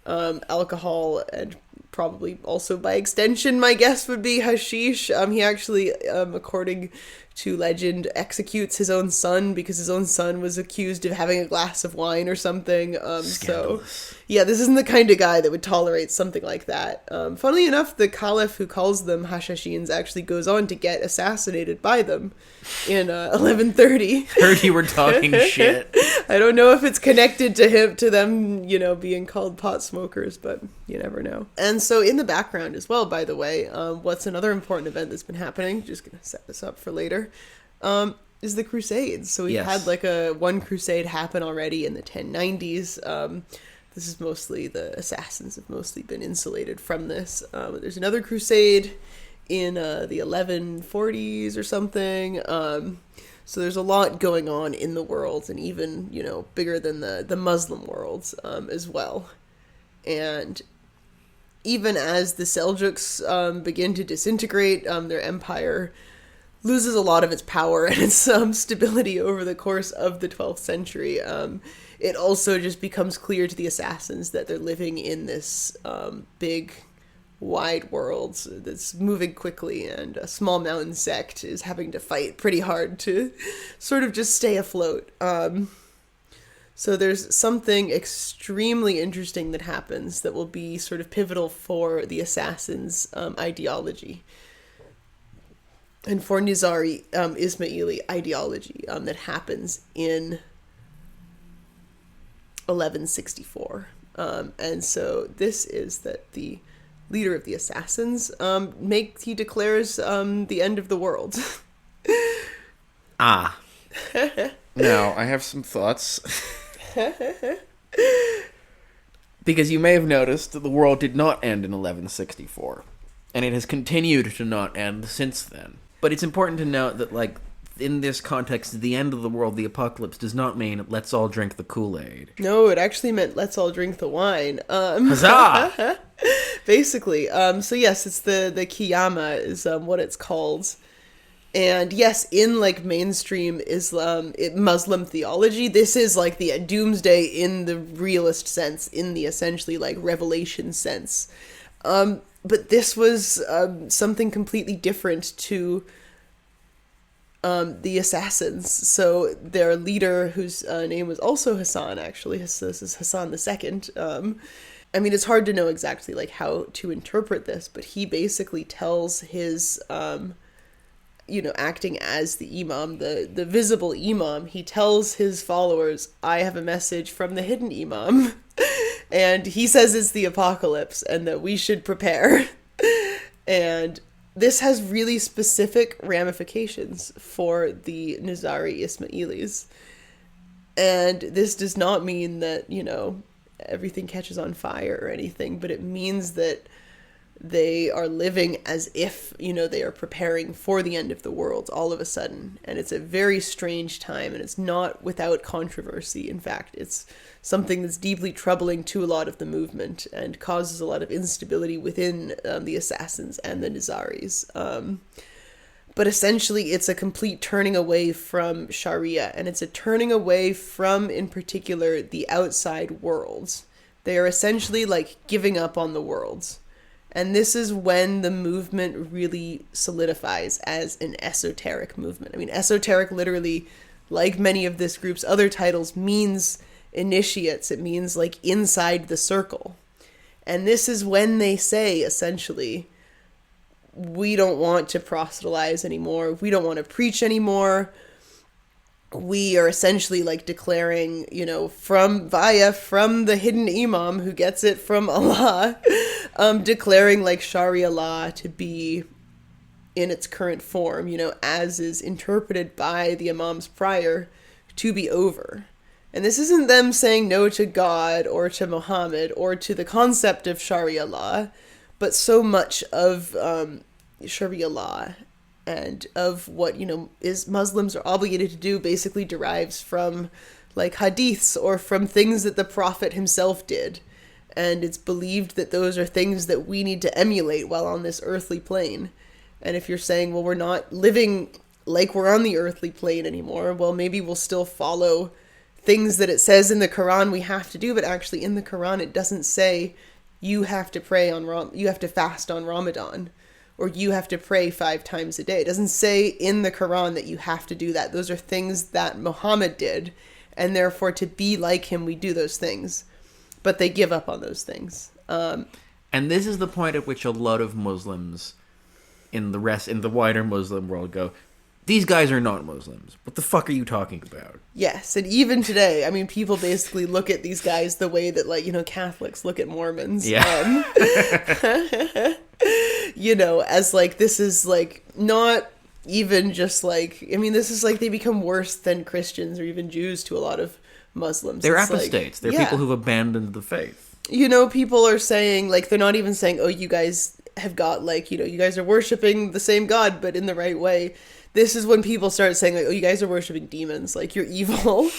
alcohol, and probably also by extension, my guess would be hashish. He actually, according to legend, executes his own son because his own son was accused of having a glass of wine or something. So, yeah, this isn't the kind of guy that would tolerate something like that. Funnily enough, the caliph who calls them Hashashins actually goes on to get assassinated by them in 1130. Heard you were talking shit. I don't know if it's connected to them, being called pot smokers, but you never know. And so in the background as well, by the way, what's another important event that's been happening, just gonna set this up for later, is the Crusades. So we've had like one crusade happen already in the 1090s. This is mostly, the assassins have mostly been insulated from this. There's another crusade in the 1140s or something. So there's a lot going on in the world, and even, bigger than the Muslim worlds as well. And even as the Seljuks begin to disintegrate, their empire loses a lot of its power and its stability over the course of the 12th century. It also just becomes clear to the assassins that they're living in this big, wide world that's moving quickly, and a small mountain sect is having to fight pretty hard to sort of just stay afloat. So there's something extremely interesting that happens that will be sort of pivotal for the assassins' ideology. And for Nizari Ismaili ideology that happens in 1164. And so this is that the leader of the assassins he declares the end of the world. Now, I have some thoughts. Because you may have noticed that the world did not end in 1164. And it has continued to not end since then. But it's important to note that, like, in this context, the end of the world, the apocalypse, does not mean let's all drink the Kool-Aid. No, it actually meant let's all drink the wine. Huzzah! Basically. So yes, it's the Qiyamah is what it's called. And yes, in like mainstream Muslim theology, this is like the doomsday in the realist sense, in the essentially like revelation sense. But this was something completely different to the assassins. So their leader, whose name was also Hassan, actually, this is Hassan II. I mean, it's hard to know exactly like how to interpret this, but he basically tells his, acting as the imam, the visible imam, he tells his followers, I have a message from the hidden imam. And he says it's the apocalypse and that we should prepare. And this has really specific ramifications for the Nizari Ismailis. And this does not mean that, everything catches on fire or anything, but it means that they are living as if, they are preparing for the end of the world all of a sudden. And it's a very strange time, and it's not without controversy. In fact, it's something that's deeply troubling to a lot of the movement and causes a lot of instability within the assassins and the Nizaris. But essentially, it's a complete turning away from Sharia, and it's a turning away from, in particular, the outside world. They are essentially like giving up on the world. And this is when the movement really solidifies as an esoteric movement. I mean, esoteric literally, like many of this group's other titles, means initiates. It means like inside the circle. And this is when they say, essentially, we don't want to proselytize anymore. We don't want to preach anymore. We are essentially like declaring, from the hidden imam who gets it from Allah, declaring like Sharia law to be in its current form, as is interpreted by the imams prior, to be over. And this isn't them saying no to God or to Muhammad or to the concept of Sharia law, but so much of Sharia law and of what, is Muslims are obligated to do basically derives from like hadiths or from things that the Prophet himself did. And it's believed that those are things that we need to emulate while on this earthly plane. And if you're saying, well, we're not living like we're on the earthly plane anymore, well, maybe we'll still follow things that it says in the Quran we have to do, but actually in the Quran it doesn't say you have to you have to fast on Ramadan, or you have to pray 5 times a day. It doesn't say in the Quran that you have to do that. Those are things that Muhammad did, and therefore to be like him, we do those things. But they give up on those things. And this is the point at which a lot of Muslims in the wider Muslim world go, these guys are not Muslims. What the fuck are you talking about? Yes, and even today, I mean, people basically look at these guys the way that, like, Catholics look at Mormons. Yeah. As, like, this is, like, not even just, like, I mean, this is, like, they become worse than Christians or even Jews to a lot of Muslims. They're it's apostates. Like, They're people who've abandoned the faith. People are saying, like, they're not even saying, oh, you guys have got, like, you guys are worshiping the same God, but in the right way. This is when people start saying, like, oh, you guys are worshiping demons, like, you're evil.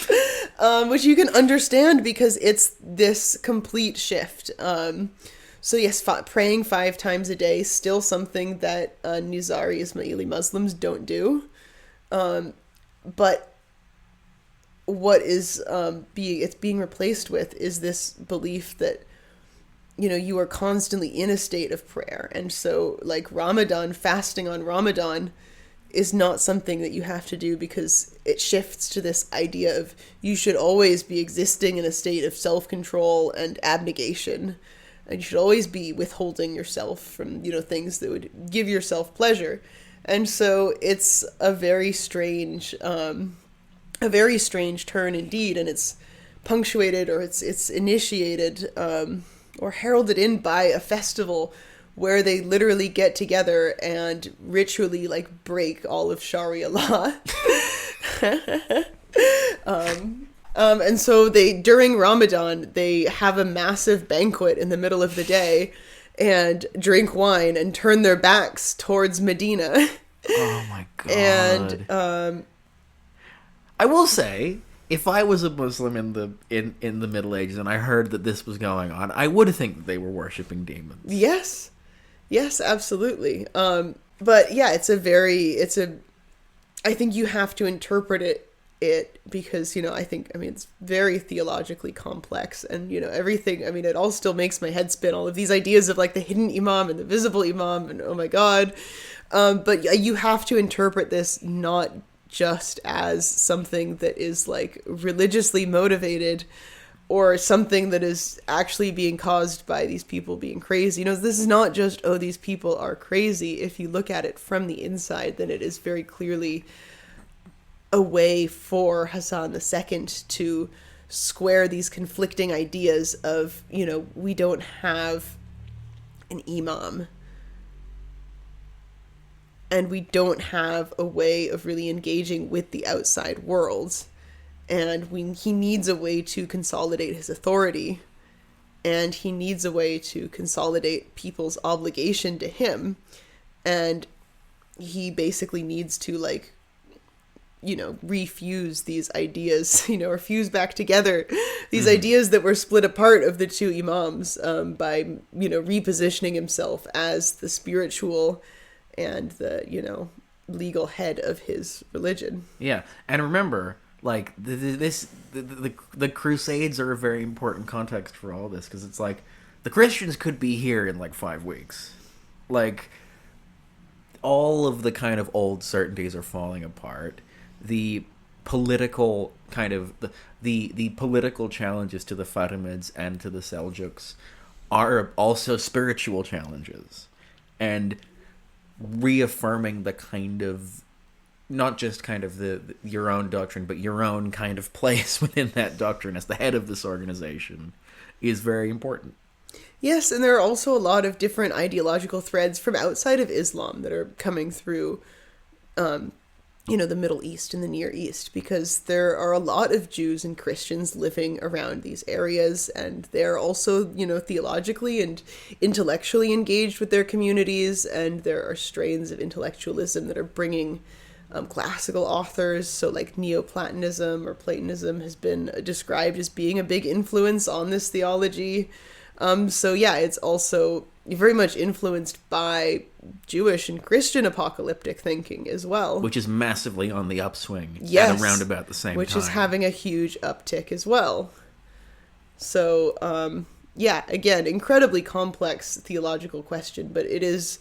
Which you can understand because it's this complete shift. So yes, praying 5 times a day, still something that Nizari Ismaili Muslims don't do. But what is being replaced with is this belief that, you are constantly in a state of prayer. And so, like, fasting on Ramadan is not something that you have to do because it shifts to this idea of you should always be existing in a state of self-control and abnegation. And you should always be withholding yourself from, things that would give yourself pleasure. And so it's a very strange turn indeed. And it's punctuated, or it's initiated, or heralded in by a festival where they literally get together and ritually, like, break all of Sharia law. And so during Ramadan, they have a massive banquet in the middle of the day and drink wine and turn their backs towards Medina. Oh my God. And, I will say, if I was a Muslim in the Middle Ages and I heard that this was going on, I would think that they were worshipping demons. Yes, absolutely. But yeah, I think you have to interpret it because, it's very theologically complex and, everything, it all still makes my head spin, all of these ideas of, like, the hidden imam and the visible imam and oh my God. But you have to interpret this not just as something that is, like, religiously motivated or something that is actually being caused by these people being crazy. This is not just, oh, these people are crazy. If you look at it from the inside, then it is very clearly a way for Hassan II to square these conflicting ideas of, we don't have an imam. And we don't have a way of really engaging with the outside world. And he needs a way to consolidate his authority. And he needs a way to consolidate people's obligation to him. And he basically needs to, like, refuse these ideas, or fuse back together these ideas that were split apart of the two imams by, repositioning himself as the spiritual and the, legal head of his religion. Yeah, and remember, like, the Crusades are a very important context for all this, because it's like, the Christians could be here in, like, 5 weeks. Like, all of the kind of old certainties are falling apart. The political kind of, the political challenges to the Fatimids and to the Seljuks are also spiritual challenges. And reaffirming the kind of, not just kind of your own doctrine, but your own kind of place within that doctrine as the head of this organization is very important. Yes, and there are also a lot of different ideological threads from outside of Islam that are coming through, the Middle East and the Near East, because there are a lot of Jews and Christians living around these areas, and they're also, theologically and intellectually engaged with their communities, and there are strains of intellectualism that are bringing classical authors, so like Neoplatonism or Platonism has been described as being a big influence on this theology. It's also very much influenced by Jewish and Christian apocalyptic thinking as well. Which is massively on the upswing yes, at around about the same which time. Which is having a huge uptick as well. So, again, incredibly complex theological question, but it is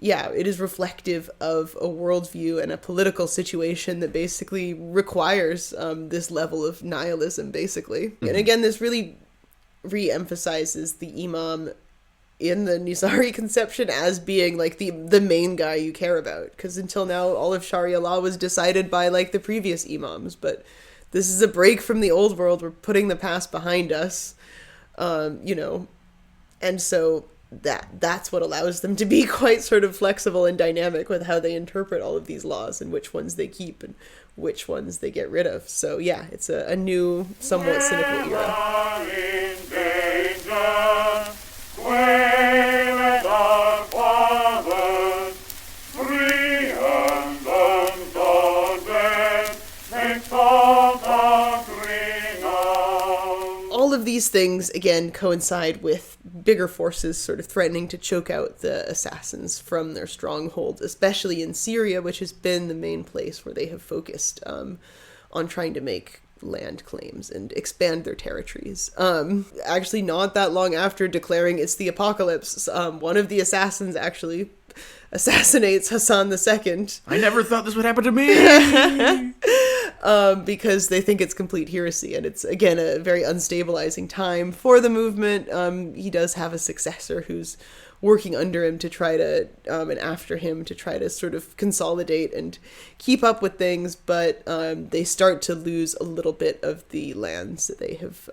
reflective of a worldview and a political situation that basically requires this level of nihilism, basically. Mm-hmm. And again, this really re-emphasizes the imam in the Nizari conception as being like the main guy you care about, because until now all of Sharia law was decided by like the previous imams, but this is a break from the old world. We're putting the past behind us, and so that's what allows them to be quite sort of flexible and dynamic with how they interpret all of these laws and which ones they keep and which ones they get rid of. So yeah, it's a new, somewhat cynical era. All of these things, again, coincide with bigger forces sort of threatening to choke out the assassins from their stronghold, especially in Syria, which has been the main place where they have focused on trying to make land claims and expand their territories. Actually, not that long after declaring it's the apocalypse, one of the assassins actually assassinates Hassan II. I never thought this would happen to me! Because they think it's complete heresy, and it's, again, a very unstabilizing time for the movement. He does have a successor who's working under him to try to, and after him to try to sort of consolidate and keep up with things, but they start to lose a little bit of the lands that they have,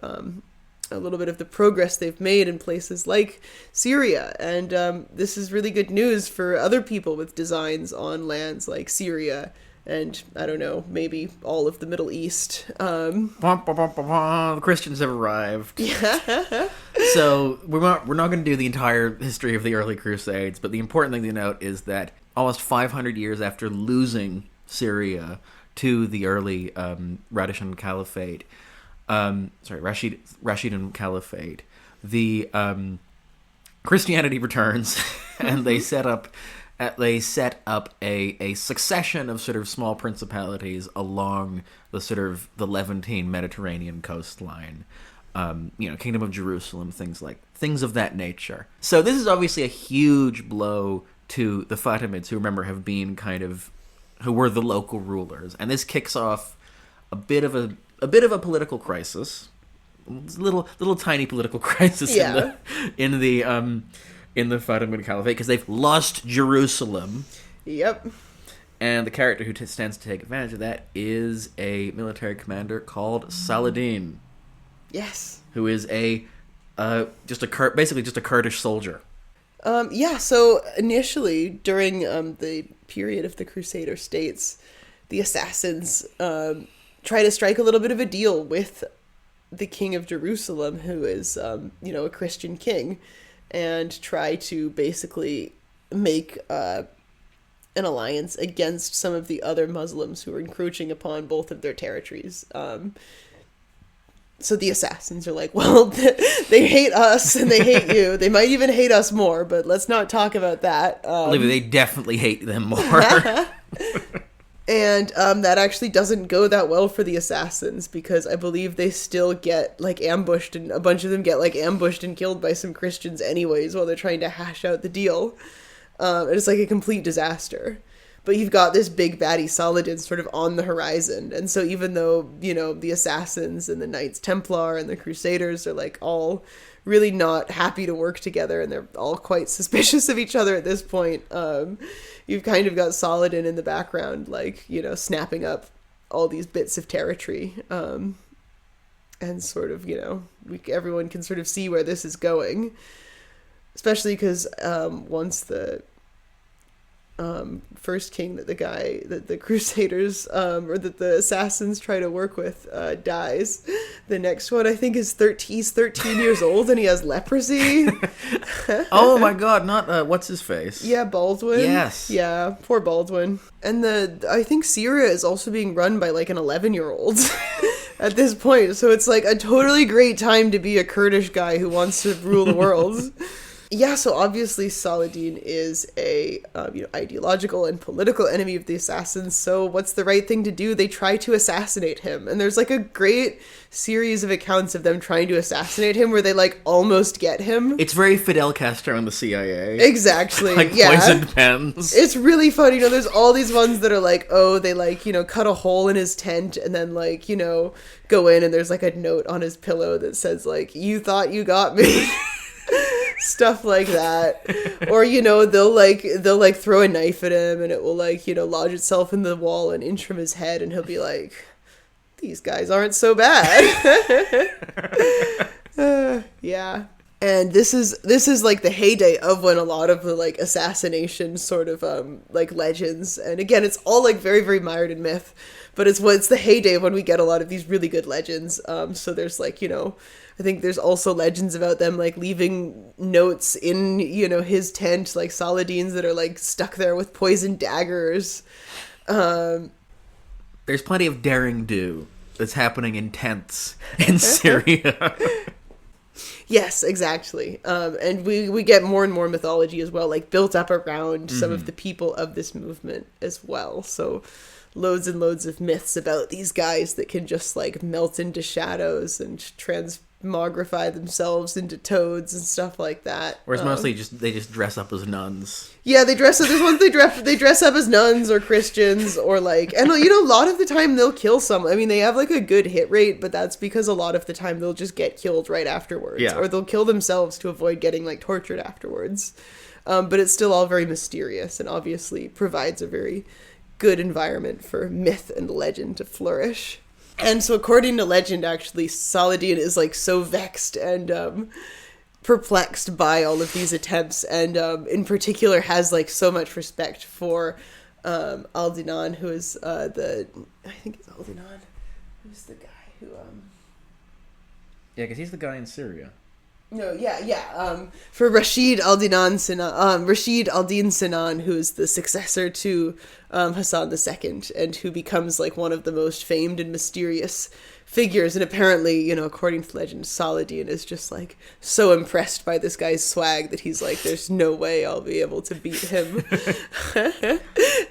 a little bit of the progress they've made in places like Syria. And this is really good news for other people with designs on lands like Syria and, I don't know, maybe all of the Middle East. The Christians have arrived. Yeah. So we're not going to do the entire history of the early Crusades, but the important thing to note is that almost 500 years after losing Syria to the early Rashidun Caliphate, Rashidun Caliphate, the Christianity returns, and they set up a succession of sort of small principalities along the sort of the Levantine Mediterranean coastline. Kingdom of Jerusalem, things of that nature. So this is obviously a huge blow to the Fatimids, who remember who were the local rulers, and this kicks off a bit of a political crisis, little tiny political crisis in the Fatimid Caliphate, because they've lost Jerusalem. Yep. And the character who stands to take advantage of that is a military commander called Saladin. Yes. Who is basically just a Kurdish soldier. So initially, during the period of the Crusader states, the assassins try to strike a little bit of a deal with the king of Jerusalem, who is, a Christian king, and try to basically make an alliance against some of the other Muslims who are encroaching upon both of their territories. So the assassins are like, well, they hate us and they hate you. They might even hate us more, but let's not talk about that. Olivia, they definitely hate them more. And that actually doesn't go that well for the assassins, because I believe they still get ambushed, and a bunch of them get ambushed and killed by some Christians anyways while they're trying to hash out the deal. It's a complete disaster. But you've got this big baddie Saladin sort of on the horizon. And so even though, the assassins and the Knights Templar and the Crusaders are all really not happy to work together, and they're all quite suspicious of each other at this point, you've kind of got Saladin in the background, snapping up all these bits of territory. and sort of, everyone can sort of see where this is going, especially because once the first king that the Crusaders or that the assassins try to work with dies, the next one I think is he's 13 years old and he has leprosy. Oh my god, not what's his face? Yeah, Baldwin. Yes. Yeah, poor Baldwin. And I think Syria is also being run by like an 11-year-old at this point, so it's like a totally great time to be a Kurdish guy who wants to rule the world. Yeah, so obviously Saladin is a ideological and political enemy of the assassins, so what's the right thing to do? They try to assassinate him, and there's like a great series of accounts of them trying to assassinate him where they like almost get him. It's very Fidel Castro and the CIA. Exactly. Like poisoned pens. It's really funny, there's all these ones that are like, oh, they like, cut a hole in his tent and then like, go in and there's like a note on his pillow that says like, you thought you got me. Stuff like that. Or they'll like throw a knife at him and it will like lodge itself in the wall an inch from his head and he'll be like, these guys aren't so bad. Yeah. And this is like the heyday of when a lot of the like assassination sort of like legends, and again it's all like very, very mired in myth, but it's the heyday when we get a lot of these really good legends. So there's like I think there's also legends about them like leaving notes in his tent, like Saladin's, that are like stuck there with poisoned daggers. There's plenty of daring do that's happening in tents in Syria. Yes, exactly. And we get more and more mythology as well, like built up around some of the people of this movement as well. So loads and loads of myths about these guys that can just like melt into shadows and transmogrify themselves into toads and stuff like that. Whereas mostly they just dress up as nuns. Yeah, they dress up. There's ones they dress up as nuns or Christians or like, and a lot of the time they'll kill some. I mean, they have like a good hit rate, but that's because a lot of the time they'll just get killed right afterwards, or they'll kill themselves to avoid getting like tortured afterwards. But it's still all very mysterious and obviously provides a very good environment for myth and legend to flourish. And so according to legend, actually, Saladin is like so vexed and perplexed by all of these attempts, and in particular has like so much respect for Aldinan, who is I think it's Aldinan, who's the guy who Yeah, because he's the guy in Syria. No, yeah. For Rashid al-Din Sinan, who is the successor to Hassan II, and who becomes like one of the most famed and mysterious figures. And apparently, according to legend, Saladin is just like so impressed by this guy's swag that he's like, there's no way I'll be able to beat him.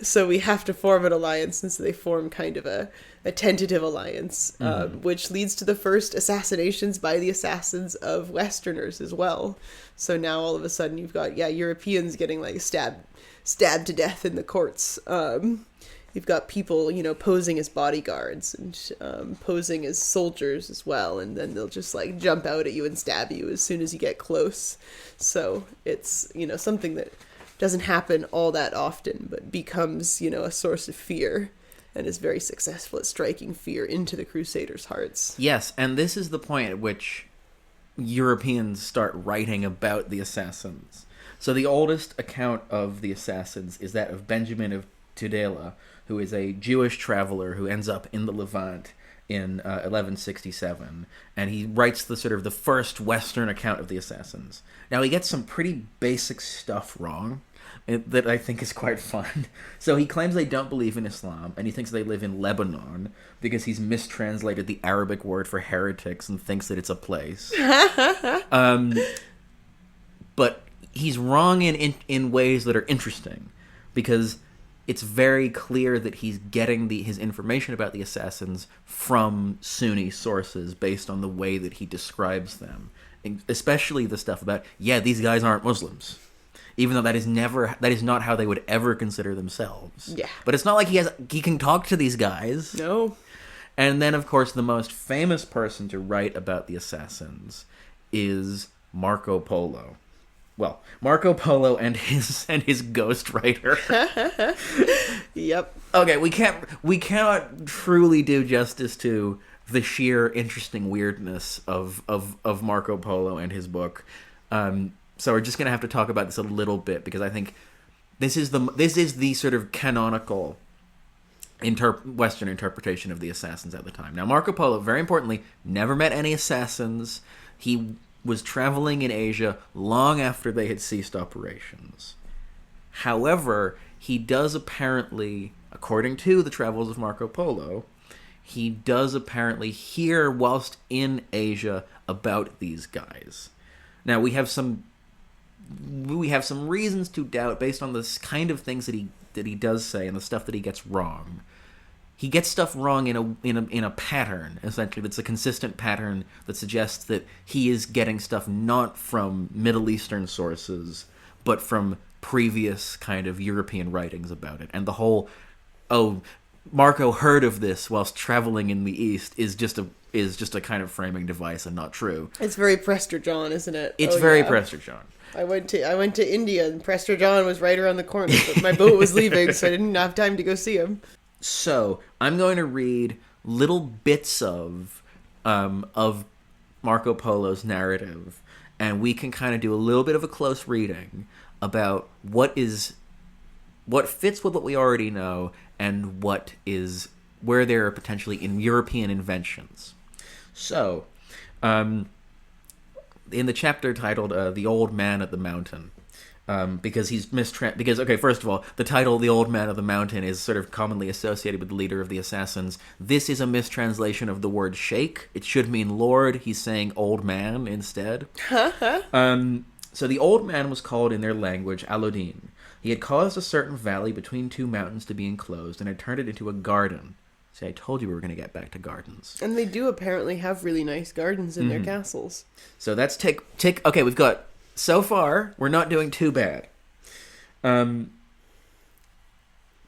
So we have to form an alliance, and so they form kind of a tentative alliance, which leads to the first assassinations by the assassins of Westerners as well. So now all of a sudden you've got Europeans getting like stabbed to death in the courts. You've got people posing as bodyguards and posing as soldiers as well, and then they'll just like jump out at you and stab you as soon as you get close. So it's something that doesn't happen all that often, but becomes a source of fear, and is very successful at striking fear into the Crusaders' hearts. Yes, and this is the point at which Europeans start writing about the assassins. So the oldest account of the assassins is that of Benjamin of Tudela, who is a Jewish traveler who ends up in the Levant in 1167, and he writes the sort of the first Western account of the assassins. Now he gets some pretty basic stuff wrong that I think is quite fun. So he claims they don't believe in Islam, and he thinks they live in Lebanon because he's mistranslated the Arabic word for heretics and thinks that it's a place. But he's wrong in ways that are interesting, because it's very clear that he's getting his information about the assassins from Sunni sources based on the way that he describes them, especially the stuff about, these guys aren't Muslims. Even though that is not how they would ever consider themselves. Yeah. But it's not like he can talk to these guys. No. And then, of course, the most famous person to write about the assassins is Marco Polo. Well, Marco Polo and his ghostwriter. Yep. Okay, we cannot truly do justice to the sheer interesting weirdness of Marco Polo and his book. So we're just going to have to talk about this a little bit, because I think this is the sort of canonical Western interpretation of the assassins at the time. Now, Marco Polo, very importantly, never met any assassins. He was traveling in Asia long after they had ceased operations. However, he does apparently, according to the travels of Marco Polo, he does apparently hear whilst in Asia about these guys. Now, we have some reasons to doubt, based on the kind of things that he does say and the stuff that he gets wrong. He gets stuff wrong in a pattern, essentially, that's a consistent pattern that suggests that he is getting stuff not from Middle Eastern sources, but from previous kind of European writings about it. And the whole, Marco heard of this whilst traveling in the East is just a kind of framing device and not true. It's very Prester John, isn't it? It's very Prester John. I went to India, and Prester John was right around the corner, but my boat was leaving, so I didn't have time to go see him. So I'm going to read little bits of Marco Polo's narrative, and we can kind of do a little bit of a close reading about what fits with what we already know, and where there are potentially European inventions. So, in the chapter titled "The Old Man at the Mountain," because first of all, the title "The Old Man of the Mountain" is sort of commonly associated with the leader of the assassins. This is a mistranslation of the word sheikh. It should mean lord. He's saying old man instead. So the old man was called in their language Alodin. He had caused a certain valley between two mountains to be enclosed, and had turned it into a garden. See, I told you we were going to get back to gardens. And they do apparently have really nice gardens in their castles. So that's okay, we've got, so far, we're not doing too bad. The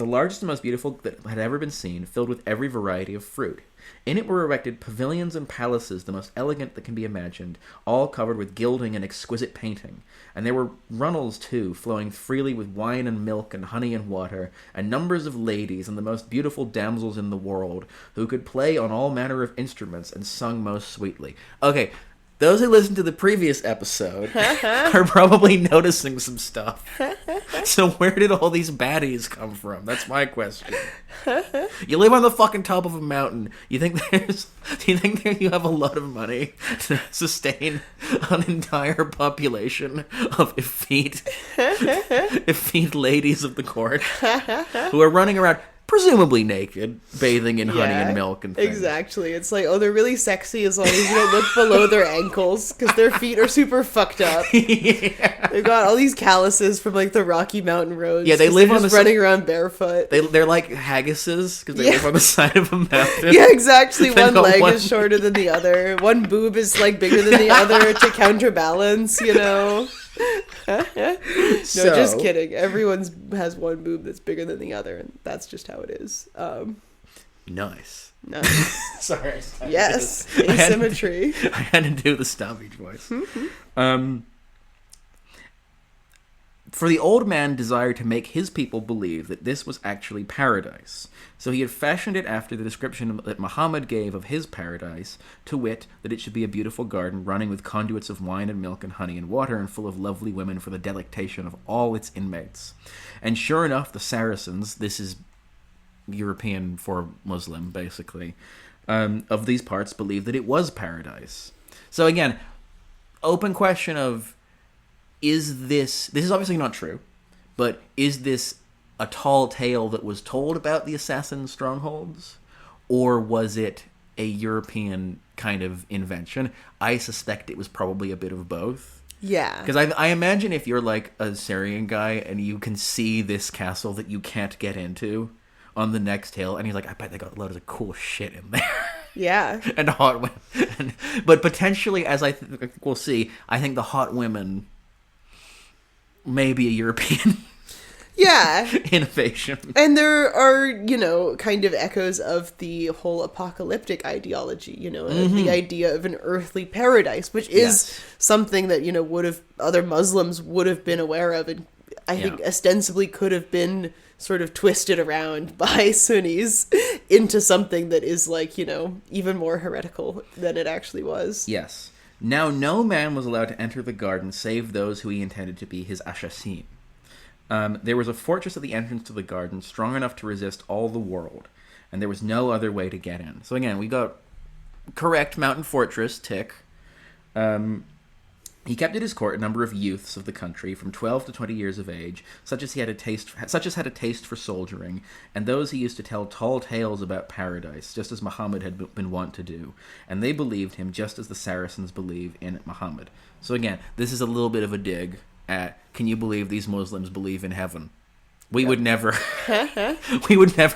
largest and most beautiful that had ever been seen, filled with every variety of fruit. In it were erected pavilions and palaces, the most elegant that can be imagined, all covered with gilding and exquisite painting. And there were runnels, too, flowing freely with wine and milk and honey and water, and numbers of ladies and the most beautiful damsels in the world, who could play on all manner of instruments and sung most sweetly. Okay, those who listened to the previous episode are probably noticing some stuff. So where did all these baddies come from? That's my question. You live on the fucking top of a mountain. Do you think you have a lot of money to sustain an entire population of effete ladies of the court who are running around presumably naked, bathing in honey and milk and things? Exactly. It's like, they're really sexy as long as you don't look below their ankles, because their feet are super fucked up. Yeah. They've got all these calluses from like the Rocky Mountain roads. Yeah, they live on running around barefoot. They're like haggises because they live on the side of a mountain. Yeah, exactly. One leg is shorter than the other. One boob is like bigger than the other to counterbalance, you know. No, just kidding. Everyone has one boob that's bigger than the other, and that's just how it is. Nice. Sorry. Yes, asymmetry. I had to do the stoppage voice. For the old man desired to make his people believe that this was actually paradise. So he had fashioned it after the description that Muhammad gave of his paradise, to wit, that it should be a beautiful garden running with conduits of wine and milk and honey and water, and full of lovely women for the delectation of all its inmates. And sure enough, the Saracens, this is European for Muslim, basically, of these parts believed that it was paradise. So again, open question of, is this is obviously not true, but is this a tall tale that was told about the assassin strongholds, or was it a European kind of invention? I suspect it was probably a bit of both. Yeah. Because I imagine if you're like a Syrian guy and you can see this castle that you can't get into on the next hill, and he's like, I bet they got loads of cool shit in there. Yeah. And hot women. But potentially, as I think we'll see, I think the hot women may be a European innovation. And there are, kind of echoes of the whole apocalyptic ideology, the idea of an earthly paradise, which is something that, other Muslims would have been aware of and I think ostensibly could have been sort of twisted around by Sunnis into something that is like, even more heretical than it actually was. Yes. Now no man was allowed to enter the garden save those who he intended to be his assassins. There was a fortress at the entrance to the garden strong enough to resist all the world, and there was no other way to get in. So again, we got correct mountain fortress, tick. He kept at his court a number of youths of the country, from 12 to 20 years of age, such as had a taste for soldiering, and those he used to tell tall tales about paradise, just as Muhammad had been wont to do, and they believed him just as the Saracens believe in Muhammad. So again, this is a little bit of a dig at, can you believe these Muslims believe in heaven? We would never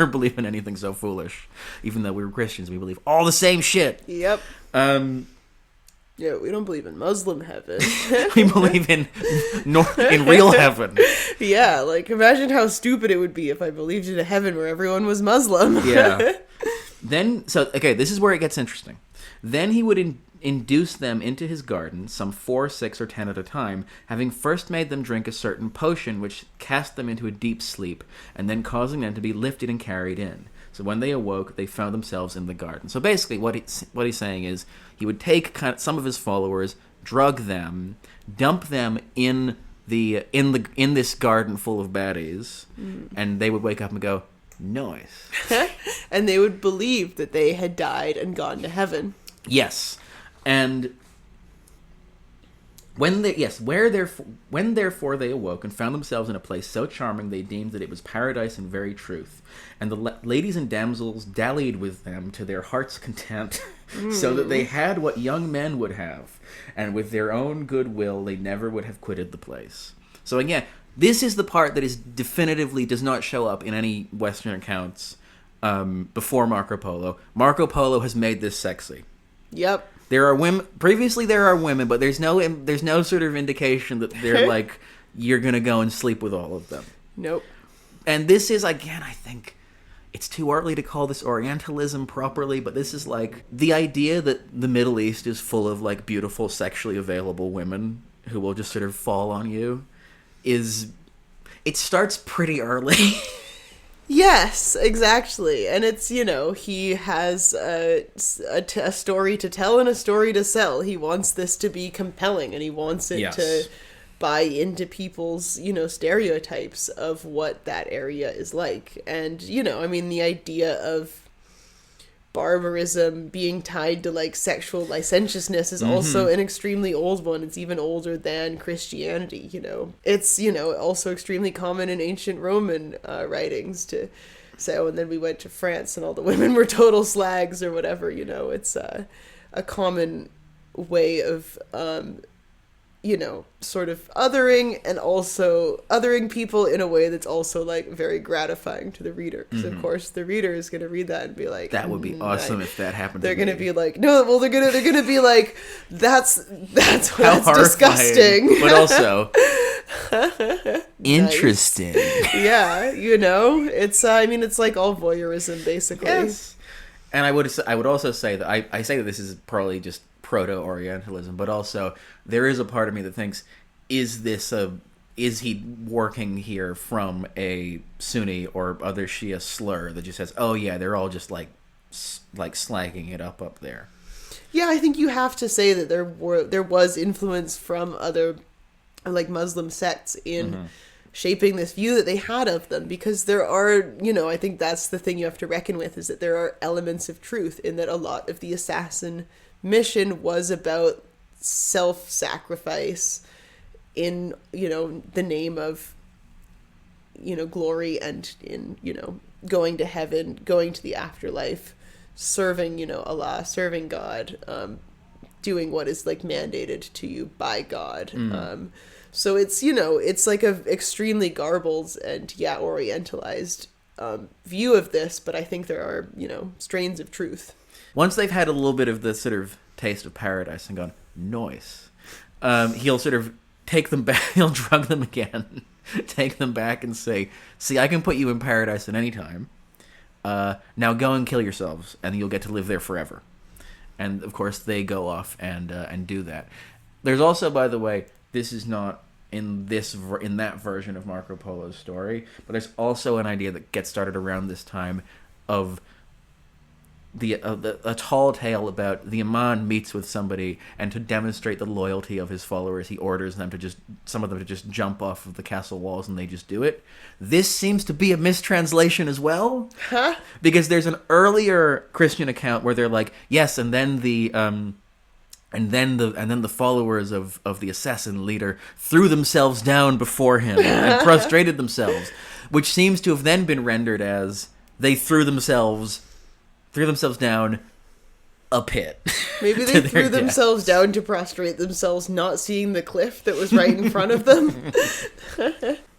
believe in anything so foolish. Even though we were Christians, we believe all the same shit. Yep. Yeah, we don't believe in Muslim heaven. We believe in real heaven. Yeah, like, imagine how stupid it would be if I believed in a heaven where everyone was Muslim. Yeah. This is where it gets interesting. Then he would induce them into his garden, some 4, 6, or 10 at a time, having first made them drink a certain potion which cast them into a deep sleep, and then causing them to be lifted and carried in. So when they awoke, they found themselves in the garden. So basically, what he's saying is he would take some of his followers, drug them, dump them in this garden full of baddies, and they would wake up and go, nice. And they would believe that they had died and gone to heaven. Yes, and when therefore they awoke and found themselves in a place so charming they deemed that it was paradise in very truth, and the ladies and damsels dallied with them to their heart's content, so that they had what young men would have, and with their own good will they never would have quitted the place. So again, this is the part that is definitively does not show up in any Western accounts before Marco Polo. Marco Polo has made this sexy. Yep. There are women. Previously, there are women, but there's no sort of indication that they're like, you're gonna go and sleep with all of them. Nope. And this is, again, I think it's too early to call this Orientalism properly, but this is like the idea that the Middle East is full of like beautiful, sexually available women who will just sort of fall on you. It starts pretty early. Yes, exactly. And it's, he has a story to tell and a story to sell. He wants this to be compelling, and he wants it to buy into people's, stereotypes of what that area is like. And, the idea of barbarism being tied to like sexual licentiousness is also an extremely old one. It's even older than Christianity. It's also extremely common in ancient Roman writings to say, and then we went to France and all the women were total slags or whatever. It's a common way of sort of othering, and also othering people in a way that's also like very gratifying to the reader, because of course the reader is going to read that and be like, that would be awesome if that happened. They're going to be like, no, well, they're going to be like, that's disgusting, but also interesting. Yeah, it's it's like all voyeurism basically. Yes. And I would also say that I say that this is probably just proto-Orientalism, but also there is a part of me that thinks, is he working here from a Sunni or other Shia slur that just says, oh yeah, they're all just like slagging it up there. Yeah, I think you have to say that there was influence from other like Muslim sects in shaping this view that they had of them, because there are, I think that's the thing you have to reckon with, is that there are elements of truth in that a lot of the assassin mission was about self-sacrifice in, the name of, glory, and in, going to heaven, going to the afterlife, serving, Allah, serving God, doing what is like mandated to you by God. So it's, it's like a extremely garbled and orientalized view of this, but I think there are, strains of truth. Once they've had a little bit of the sort of taste of paradise and gone, nice, he'll sort of take them back, he'll drug them again, take them back and say, see, I can put you in paradise at any time. Now go and kill yourselves, and you'll get to live there forever. And, of course, they go off and do that. There's also, by the way, this is not in that version of Marco Polo's story. But there's also an idea that gets started around this time of a tall tale about the Imam meets with somebody, and to demonstrate the loyalty of his followers, he orders them to some of them to just jump off of the castle walls, and they just do it. This seems to be a mistranslation as well, because there's an earlier Christian account where they're like, yes, and then the followers of the assassin leader threw themselves down before him and prostrated themselves, which seems to have then been rendered as they threw themselves down a pit. Maybe they threw themselves down to prostrate themselves, not seeing the cliff that was right in front of them.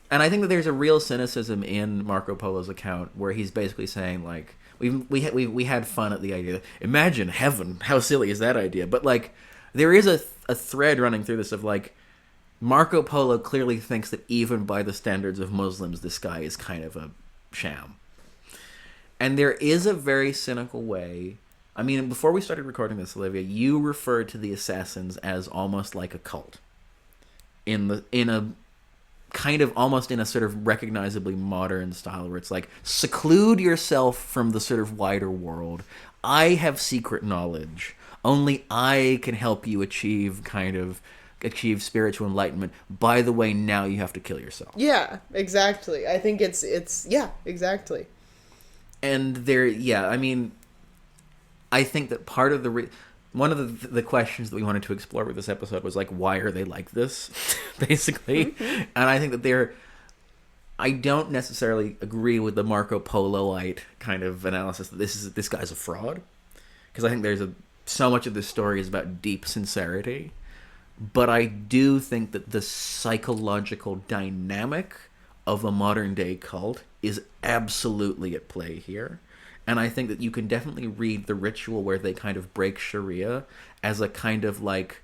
And I think that there's a real cynicism in Marco Polo's account where he's basically saying, like, we had fun at the idea. Imagine heaven. How silly is that idea? But, like, there is a thread running through this of, like, Marco Polo clearly thinks that even by the standards of Muslims, this guy is kind of a sham. And there is a very cynical way. I mean, before we started recording this, Olivia, you referred to the assassins as almost like a cult. In a kind of almost in a sort of recognizably modern style where it's like, seclude yourself from the sort of wider world. I have secret knowledge. Only I can help you achieve spiritual enlightenment. By the way, now you have to kill yourself. Yeah, exactly. I think it's yeah, exactly. And I mean, I think that part of one of the questions that we wanted to explore with this episode was, like, why are they like this, basically? And I think that I don't necessarily agree with the Marco Poloite kind of analysis that this guy's a fraud, because I think so much of this story is about deep sincerity, but I do think that the psychological dynamic of a modern day cult is absolutely at play here. And I think that you can definitely read the ritual where they kind of break Sharia as a kind of like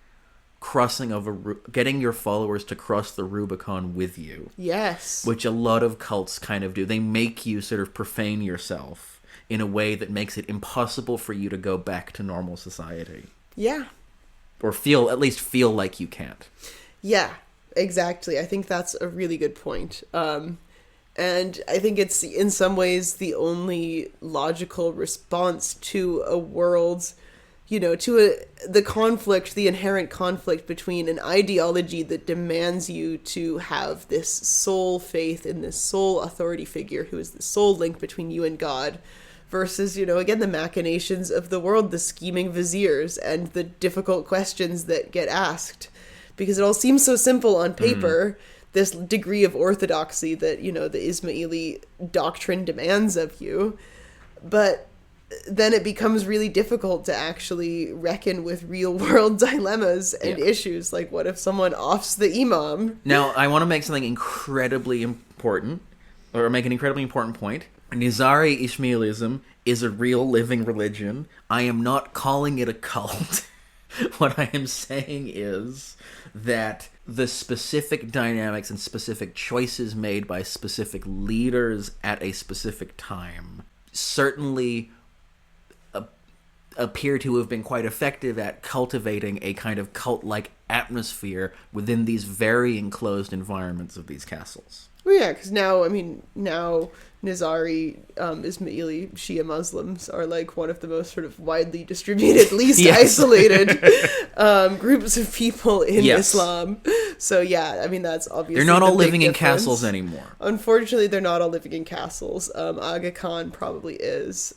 crossing of getting your followers to cross the Rubicon with you. Yes. Which a lot of cults kind of do. They make you sort of profane yourself in a way that makes it impossible for you to go back to normal society. Yeah. Or at least feel like you can't. Yeah, exactly. I think that's a really good point. And I think it's in some ways the only logical response to a world, the inherent conflict between an ideology that demands you to have this sole faith in this sole authority figure who is the sole link between you and God, versus, again, the machinations of the world, the scheming viziers and the difficult questions that get asked. Because it all seems so simple on paper, this degree of orthodoxy that, the Ismaili doctrine demands of you. But then it becomes really difficult to actually reckon with real world dilemmas and issues. Like, what if someone offs the imam? Now, I want to make something incredibly important, or make an incredibly important point. Nizari Ismailism is a real living religion. I am not calling it a cult. What I am saying is that the specific dynamics and specific choices made by specific leaders at a specific time certainly appear to have been quite effective at cultivating a kind of cult-like atmosphere within these very enclosed environments of these castles. Well, yeah, because now Nizari, Ismaili Shia Muslims are like one of the most sort of widely distributed, least isolated groups of people in Islam. So yeah, I mean, that's obviously they're not all living in difference. Castles anymore. Unfortunately, they're not all living in castles. Aga Khan probably is.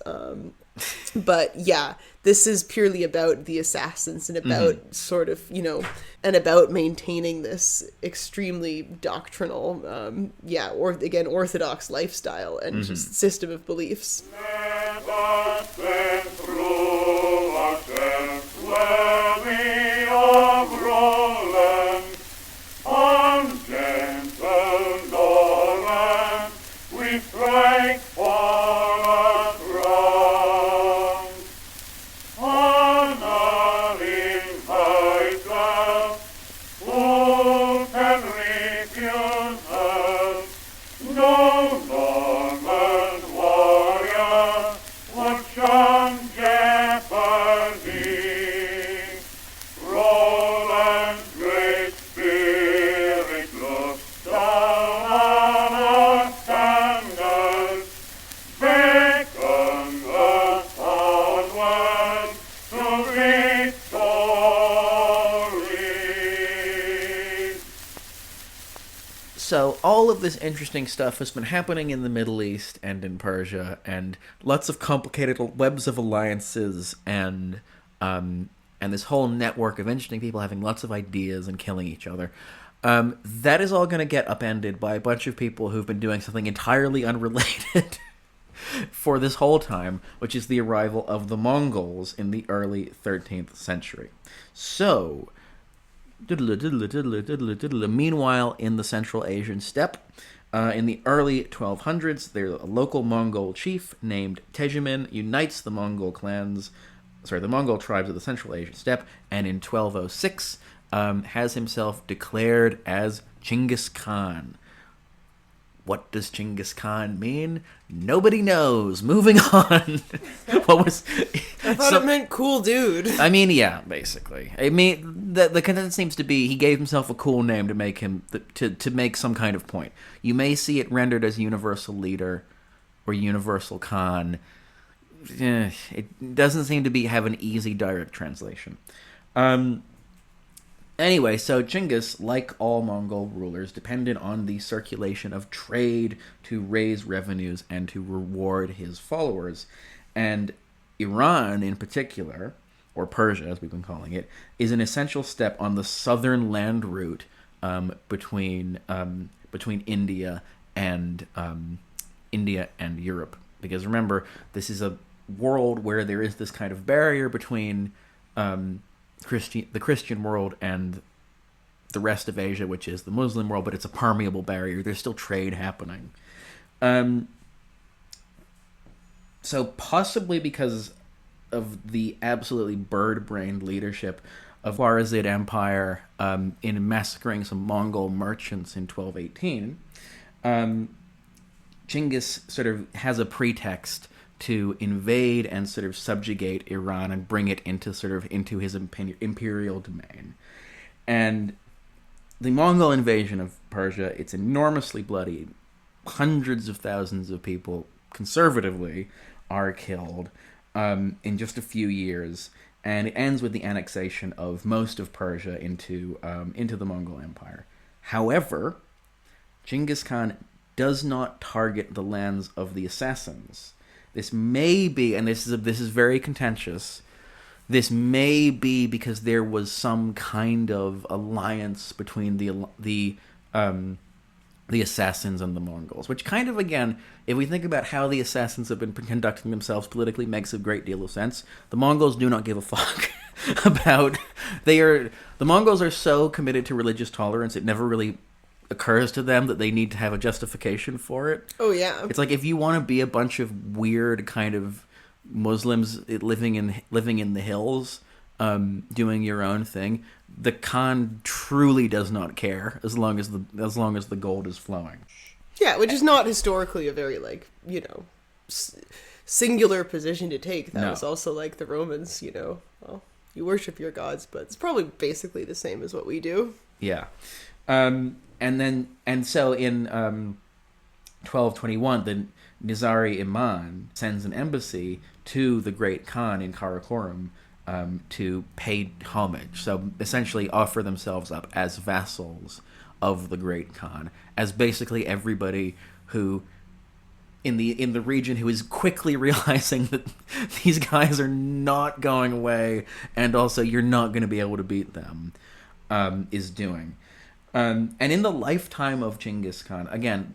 But yeah, this is purely about the assassins and about sort of, and about maintaining this extremely doctrinal, or again, orthodox lifestyle and just system of beliefs. So all of this interesting stuff has been happening in the Middle East and in Persia, and lots of complicated webs of alliances, and this whole network of interesting people having lots of ideas and killing each other. That is all going to get upended by a bunch of people who've been doing something entirely unrelated for this whole time, which is the arrival of the Mongols in the early 13th century. So, meanwhile, in the Central Asian steppe, in the early 1200s, there's a local Mongol chief named Tejimin unites the Mongol tribes of the Central Asian steppe, and in 1206 has himself declared as Genghis Khan. What does Genghis Khan mean? Nobody knows. Moving on. I thought it meant cool dude. I mean, yeah, basically. I mean, the content seems to be he gave himself a cool name to make him to make some kind of point. You may see it rendered as Universal Leader or Universal Khan. It doesn't seem to have an easy direct translation. Anyway, so Genghis, like all Mongol rulers, depended on the circulation of trade to raise revenues and to reward his followers. And Iran, in particular, or Persia, as we've been calling it, is an essential step on the southern land route between India and Europe. Because remember, this is a world where there is this kind of barrier between the Christian world and the rest of Asia, which is the Muslim world, but it's a permeable barrier. There's still trade happening. So possibly because of the absolutely bird-brained leadership of Khwarizmid Empire in massacring some Mongol merchants in 1218, Genghis sort of has a pretext to invade and sort of subjugate Iran and bring it into his imperial domain. And the Mongol invasion of Persia, it's enormously bloody. Hundreds of thousands of people, conservatively, are killed in just a few years. And it ends with the annexation of most of Persia into the Mongol Empire. However, Genghis Khan does not target the lands of the assassins. This may be, and this is very contentious, this may be because there was some kind of alliance between the assassins and the Mongols, which kind of, again, if we think about how the assassins have been conducting themselves politically, makes a great deal of sense. The Mongols do not give a fuck about... The Mongols are so committed to religious tolerance, it never really occurs to them that they need to have a justification for it. Oh, yeah. It's like if you want to be a bunch of weird kind of Muslims living in the hills, doing your own thing, the Khan truly does not care as long as the gold is flowing. Yeah, which is not historically a very singular position to take. That was also like the Romans. Well, you worship your gods, but it's probably basically the same as what we do. Yeah. And so in 1221, the Nizari Iman sends an embassy to the Great Khan in Karakoram to pay homage. So essentially offer themselves up as vassals of the Great Khan, as basically everybody who in the region who is quickly realizing that these guys are not going away, and also you're not going to be able to beat them, is doing. And in the lifetime of Genghis Khan, again,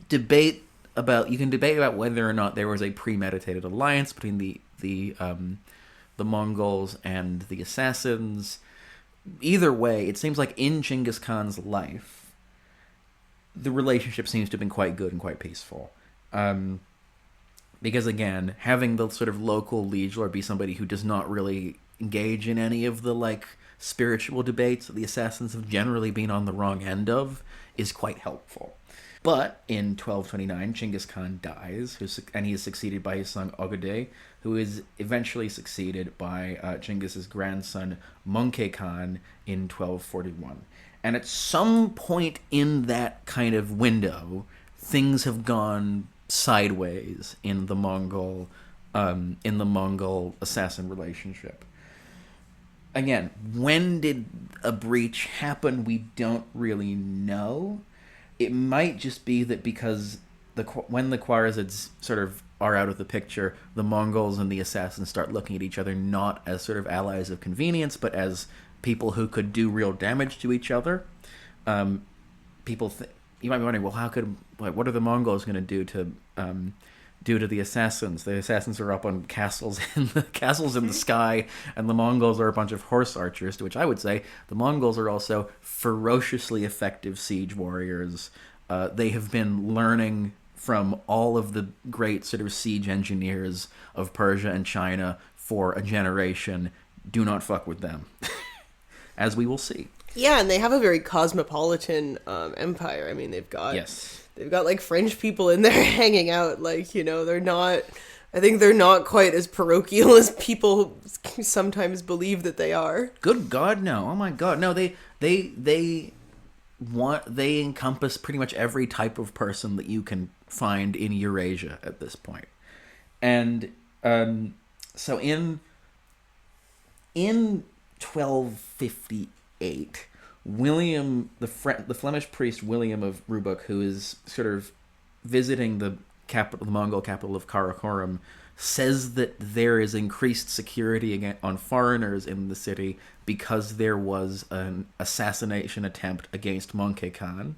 you can debate about whether or not there was a premeditated alliance between the Mongols and the assassins. Either way, it seems like in Genghis Khan's life, the relationship seems to have been quite good and quite peaceful. Because again, having the sort of local liege lord be somebody who does not really engage in any of the spiritual debates that the assassins have generally been on the wrong end of is quite helpful. But in 1229, Genghis Khan dies, and he is succeeded by his son Ogedei, who is eventually succeeded by Genghis's grandson Möngke Khan in 1241. And at some point in that kind of window, things have gone sideways in the Mongol assassin relationship. Again, when did a breach happen? We don't really know. it might just be that because when the Khwarezmids sort of are out of the picture, the Mongols and the assassins start looking at each other not as sort of allies of convenience, but as people who could do real damage to each other. You might be wondering, well, what are the Mongols going to do to the assassins? The assassins are up on castles in the sky, and the Mongols are a bunch of horse archers. To which I would say the Mongols are also ferociously effective siege warriors. They have been learning from all of the great sort of siege engineers of Persia and China for a generation. Do not fuck with them, as we will see. Yeah, and they have a very cosmopolitan empire. I mean, they've got like French people in there hanging out. Like, they're not. I think they're not quite as parochial as people sometimes believe that they are. Good God, no! Oh my God, no! They encompass pretty much every type of person that you can find in Eurasia at this point. And so in 1258, William, the Flemish priest William of Rubik, who is sort of visiting the Mongol capital of Karakorum, says that there is increased security on foreigners in the city because there was an assassination attempt against Möngke Khan.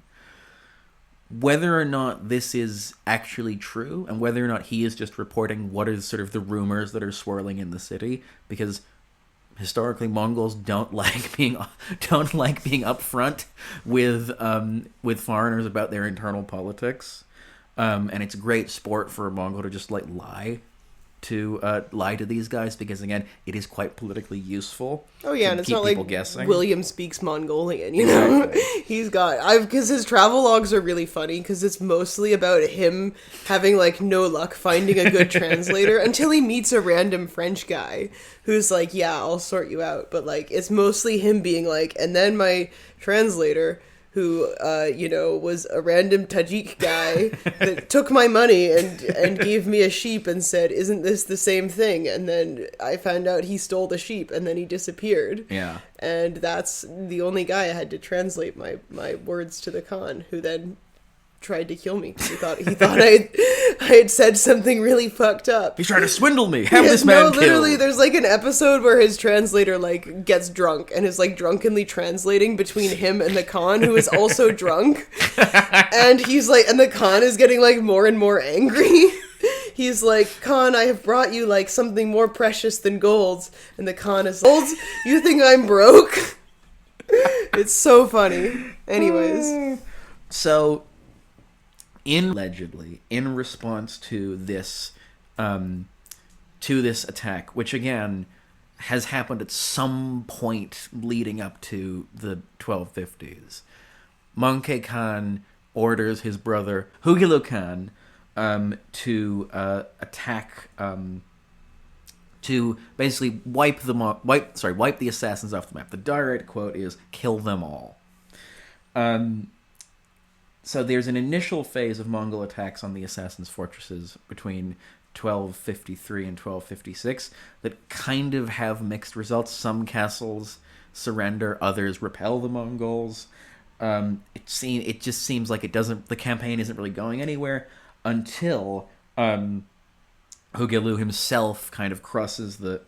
Whether or not this is actually true, and whether or not he is just reporting what is sort of the rumors that are swirling in the city, because historically Mongols don't like being upfront with foreigners about their internal politics, and it's great sport for a Mongol to just lie to these guys, because again, it is quite politically useful. Oh yeah, and it's not like guessing. William speaks Mongolian, Exactly. Because his travel logs are really funny, because it's mostly about him having like no luck finding a good translator until he meets a random French guy who's like, yeah, I'll sort you out. But like, it's mostly him being like, and then my translator, who, was a random Tajik guy that took my money and gave me a sheep and said, isn't this the same thing? And then I found out he stole the sheep, and then he disappeared. Yeah. And that's the only guy I had to translate my words to the Khan, who then tried to kill me. He thought I had said something really fucked up. He's trying to swindle me. Have this man killed. Literally, there's like an episode where his translator like gets drunk and is like drunkenly translating between him and the Khan, who is also drunk. And he's like, and the Khan is getting like more and more angry. He's like, Khan, I have brought you like something more precious than gold. And the Khan is like, gold? You think I'm broke? It's so funny. Anyways. So, allegedly, in response to this attack, which again has happened at some point leading up to the 1250s, Möngke Khan orders his brother Hugelu Khan to attack, to basically wipe the assassins off the map. The direct quote is "kill them all." So there's an initial phase of Mongol attacks on the assassins' fortresses between 1253 and 1256 that kind of have mixed results. Some castles surrender, others repel the Mongols. It just seems like the campaign isn't really going anywhere until Hugelu himself kind of crosses the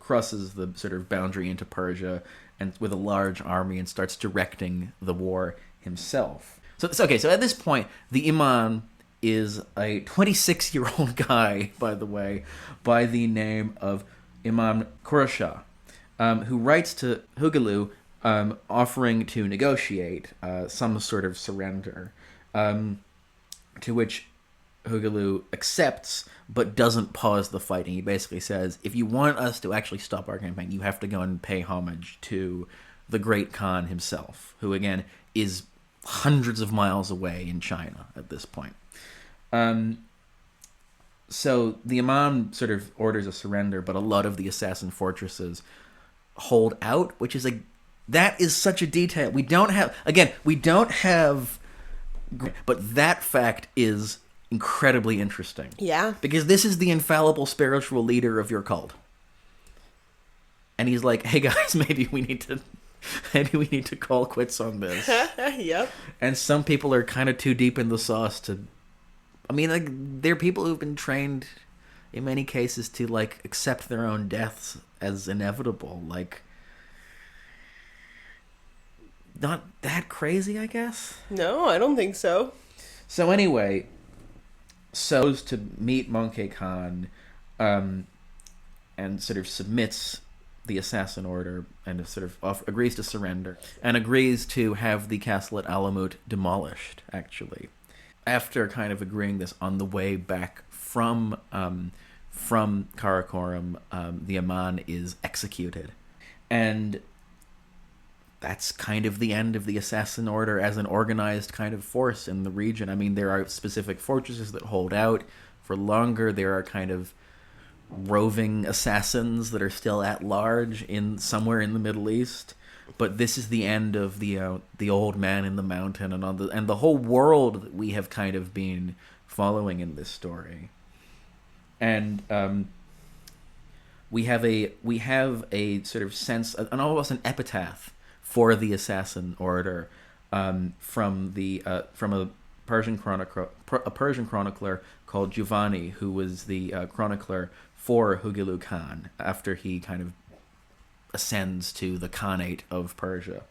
sort of boundary into Persia and with a large army and starts directing the war himself. So at this point, the Imam is a 26-year-old guy, by the way, by the name of Imam Kurashah, who writes to Hugelu offering to negotiate some sort of surrender, to which Hugelu accepts but doesn't pause the fighting. He basically says, if you want us to actually stop our campaign, you have to go and pay homage to the great Khan himself, who, again, is hundreds of miles away in China at this point. So the Imam sort of orders a surrender, but a lot of the assassin fortresses hold out, which is that is such a detail. We don't have, but that fact is incredibly interesting. Yeah. Because this is the infallible spiritual leader of your cult. And he's like, hey guys, maybe we need to maybe we need to call quits on this. Yep. And some people are kind of too deep in the sauce to... I mean, like, there are people who've been trained, in many cases, to, like, accept their own deaths as inevitable. Like, not that crazy, I guess? No, I don't think so. So anyway, goes to meet Monkey Khan, and sort of submits the assassin order and sort of agrees to surrender and agrees to have the castle at Alamut demolished, actually. After kind of agreeing this on the way back from Karakoram, the Aman is executed. And that's kind of the end of the assassin order as an organized kind of force in the region. I mean, there are specific fortresses that hold out for longer. There are kind of roving assassins that are still at large in somewhere in the Middle East. But this is the end of the old man in the mountain and the whole world that we have kind of been following in this story. And we have a sort of sense, almost an epitaph for the assassin order from a Persian chronicler called Giovanni, who was the chronicler for Hugelu Khan after he kind of ascends to the Khanate of Persia.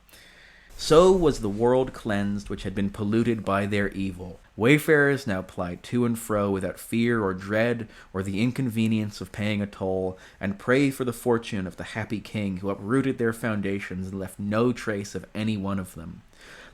So was the world cleansed which had been polluted by their evil. Wayfarers now plied to and fro without fear or dread or the inconvenience of paying a toll, and pray for the fortune of the happy king who uprooted their foundations and left no trace of any one of them.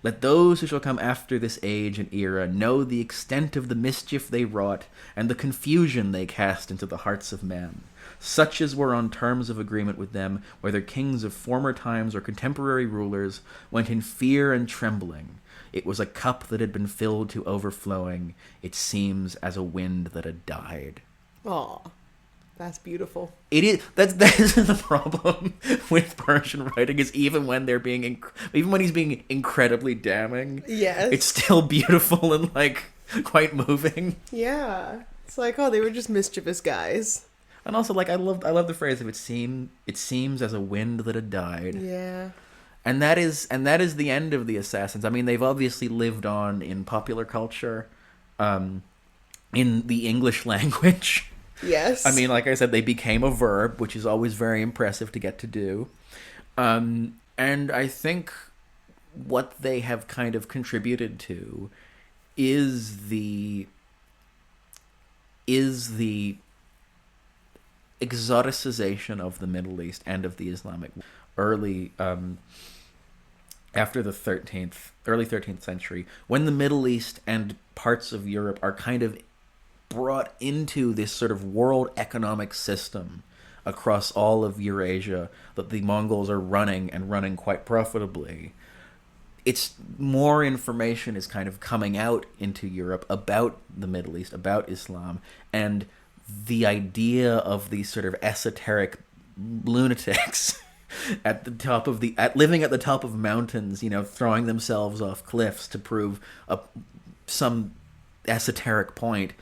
Let those who shall come after this age and era know the extent of the mischief they wrought and the confusion they cast into the hearts of men. Such as were on terms of agreement with them, whether kings of former times or contemporary rulers, went in fear and trembling. It was a cup that had been filled to overflowing. It seems as a wind that had died. Aw, that's beautiful. It is. That is the problem with Persian writing. Is even when they're being, even when he's being incredibly damning, yes, it's still beautiful and like quite moving. Yeah, it's like, oh, they were just mischievous guys. And also, like, I love the phrase of it seems as a wind that had died. Yeah. And that is the end of the assassins. I mean, they've obviously lived on in popular culture, in the English language. Yes. I mean, like I said, they became a verb, which is always very impressive to get to do. And I think what they have kind of contributed to is the exoticization of the Middle East and of the Islamic early after the early 13th century, when the Middle East and parts of Europe are kind of brought into this sort of world economic system across all of Eurasia that the Mongols are running quite profitably. It's more information is kind of coming out into Europe about the Middle East, about Islam, and the idea of these sort of esoteric lunatics living at the top of mountains, throwing themselves off cliffs to prove some esoteric point,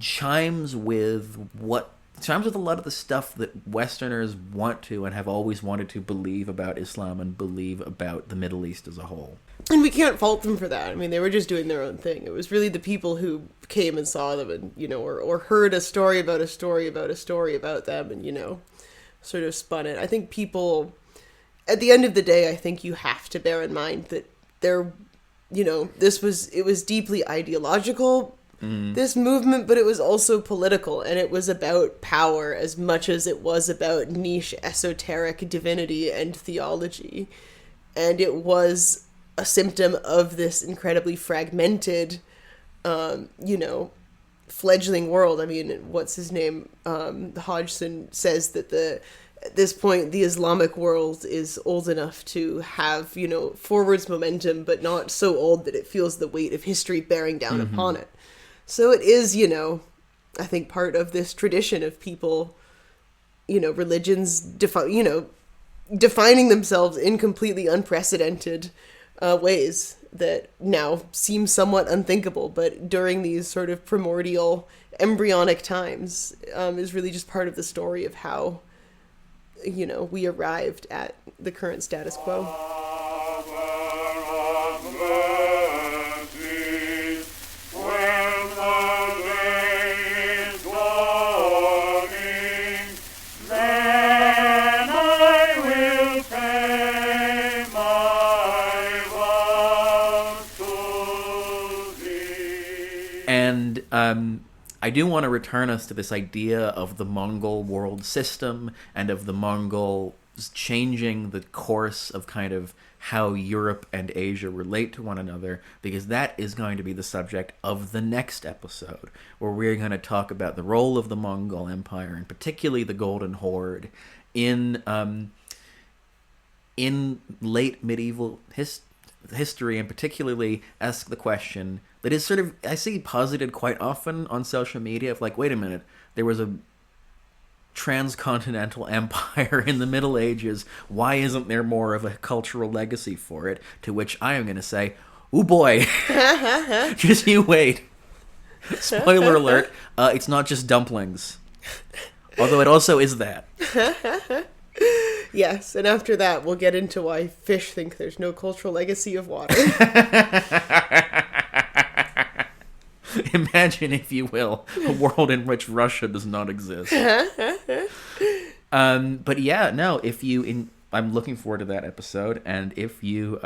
chimes with a lot of the stuff that Westerners want to and have always wanted to believe about Islam and believe about the Middle East as a whole. And we can't fault them for that. I mean, they were just doing their own thing. It was really the people who came and saw them and, or heard a story about a story about a story about them and, sort of spun it. I think people, at the end of the day, I think you have to bear in mind that it was deeply ideological, this movement, but it was also political, and it was about power as much as it was about niche esoteric divinity and theology. And it was a symptom of this incredibly fragmented, fledgling world. I mean, what's his name? Hodgson says that at this point, the Islamic world is old enough to have, forwards momentum, but not so old that it feels the weight of history bearing down upon it. So it is, I think part of this tradition of people, religions, defining themselves in completely unprecedented ways that now seem somewhat unthinkable, but during these sort of primordial, embryonic times is really just part of the story of how we arrived at the current status quo. I do want to return us to this idea of the Mongol world system and of the Mongols changing the course of kind of how Europe and Asia relate to one another, because that is going to be the subject of the next episode, where we're going to talk about the role of the Mongol Empire, and particularly the Golden Horde, in late medieval history, and particularly ask the question that is sort of, I see posited quite often on social media of like, wait a minute, there was a transcontinental empire in the Middle Ages, why isn't there more of a cultural legacy for it? To which I am going to say, ooh boy, just you wait. Spoiler alert, it's not just dumplings. Although it also is that. Yes, and after that, we'll get into why fish think there's no cultural legacy of water. Imagine, if you will, a world in which Russia does not exist. But yeah, no, I'm looking forward to that episode, and if you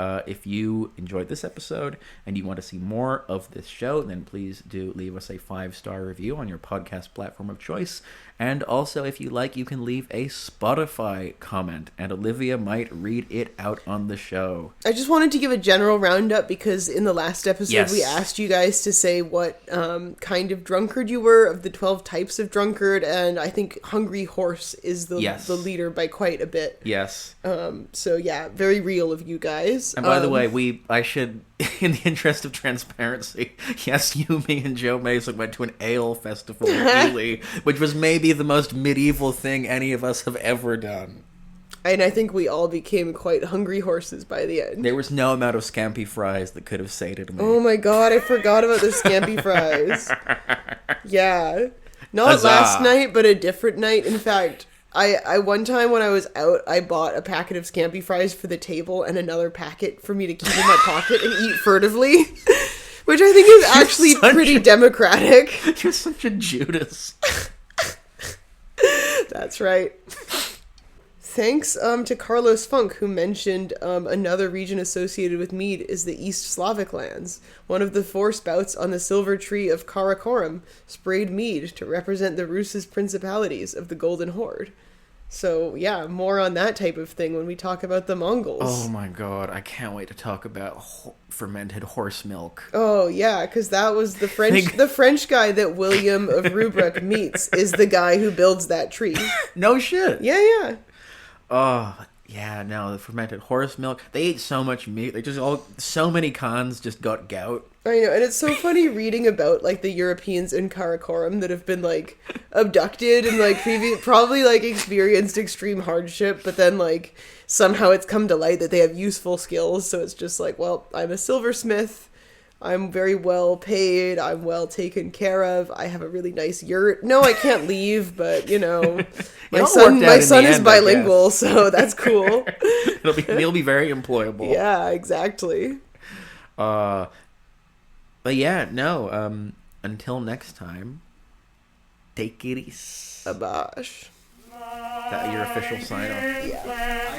enjoyed this episode and you want to see more of this show, then please do leave us a 5-star review on your podcast platform of choice. And also, if you like, you can leave a Spotify comment, and Olivia might read it out on the show. I just wanted to give a general roundup, because in the last episode, Yes. we asked you guys to say what kind of drunkard you were of the 12 types of drunkard, and I think Hungry Horse is the leader by quite a bit. Yes. So yeah, very real of you guys. And by the way, I should, in the interest of transparency, yes, you, me, and Joe Mason went to an ale festival in Ely, which was maybe the most medieval thing any of us have ever done. And I think we all became quite hungry horses by the end. There was no amount of scampi fries that could have sated me. Oh my god, I forgot about the scampi fries. Yeah. Not Huzzah. last night, but a different night. In fact, I one time when I was out, I bought a packet of scampi fries for the table and another packet for me to keep in my pocket and eat furtively. Which I think is actually pretty democratic. You're such a Judas. That's right. Thanks to Carlos Funk, who mentioned another region associated with mead is the East Slavic lands. One of the 4 spouts on the silver tree of Karakorum sprayed mead to represent the Rus's principalities of the Golden Horde. So, yeah, more on that type of thing when we talk about the Mongols. Oh my god, I can't wait to talk about fermented horse milk. Oh, yeah, because that was the French guy that William of Rubruck meets is the guy who builds that tree. No shit. Yeah. Oh, yeah, no, the fermented horse milk. They ate so much meat. So many Khans just got gout. I know, and it's so funny reading about, like, the Europeans in Karakorum that have been, like, abducted and, like, probably, like, experienced extreme hardship, but then, like, somehow it's come to light that they have useful skills, so it's just like, well, I'm a silversmith, I'm very well paid, I'm well taken care of, I have a really nice yurt. No, I can't leave, but, my son is bilingual, so that's cool. He'll be very employable. Yeah, exactly. But yeah, no, until next time, take it easy. Abash. That your official sign off. Yeah.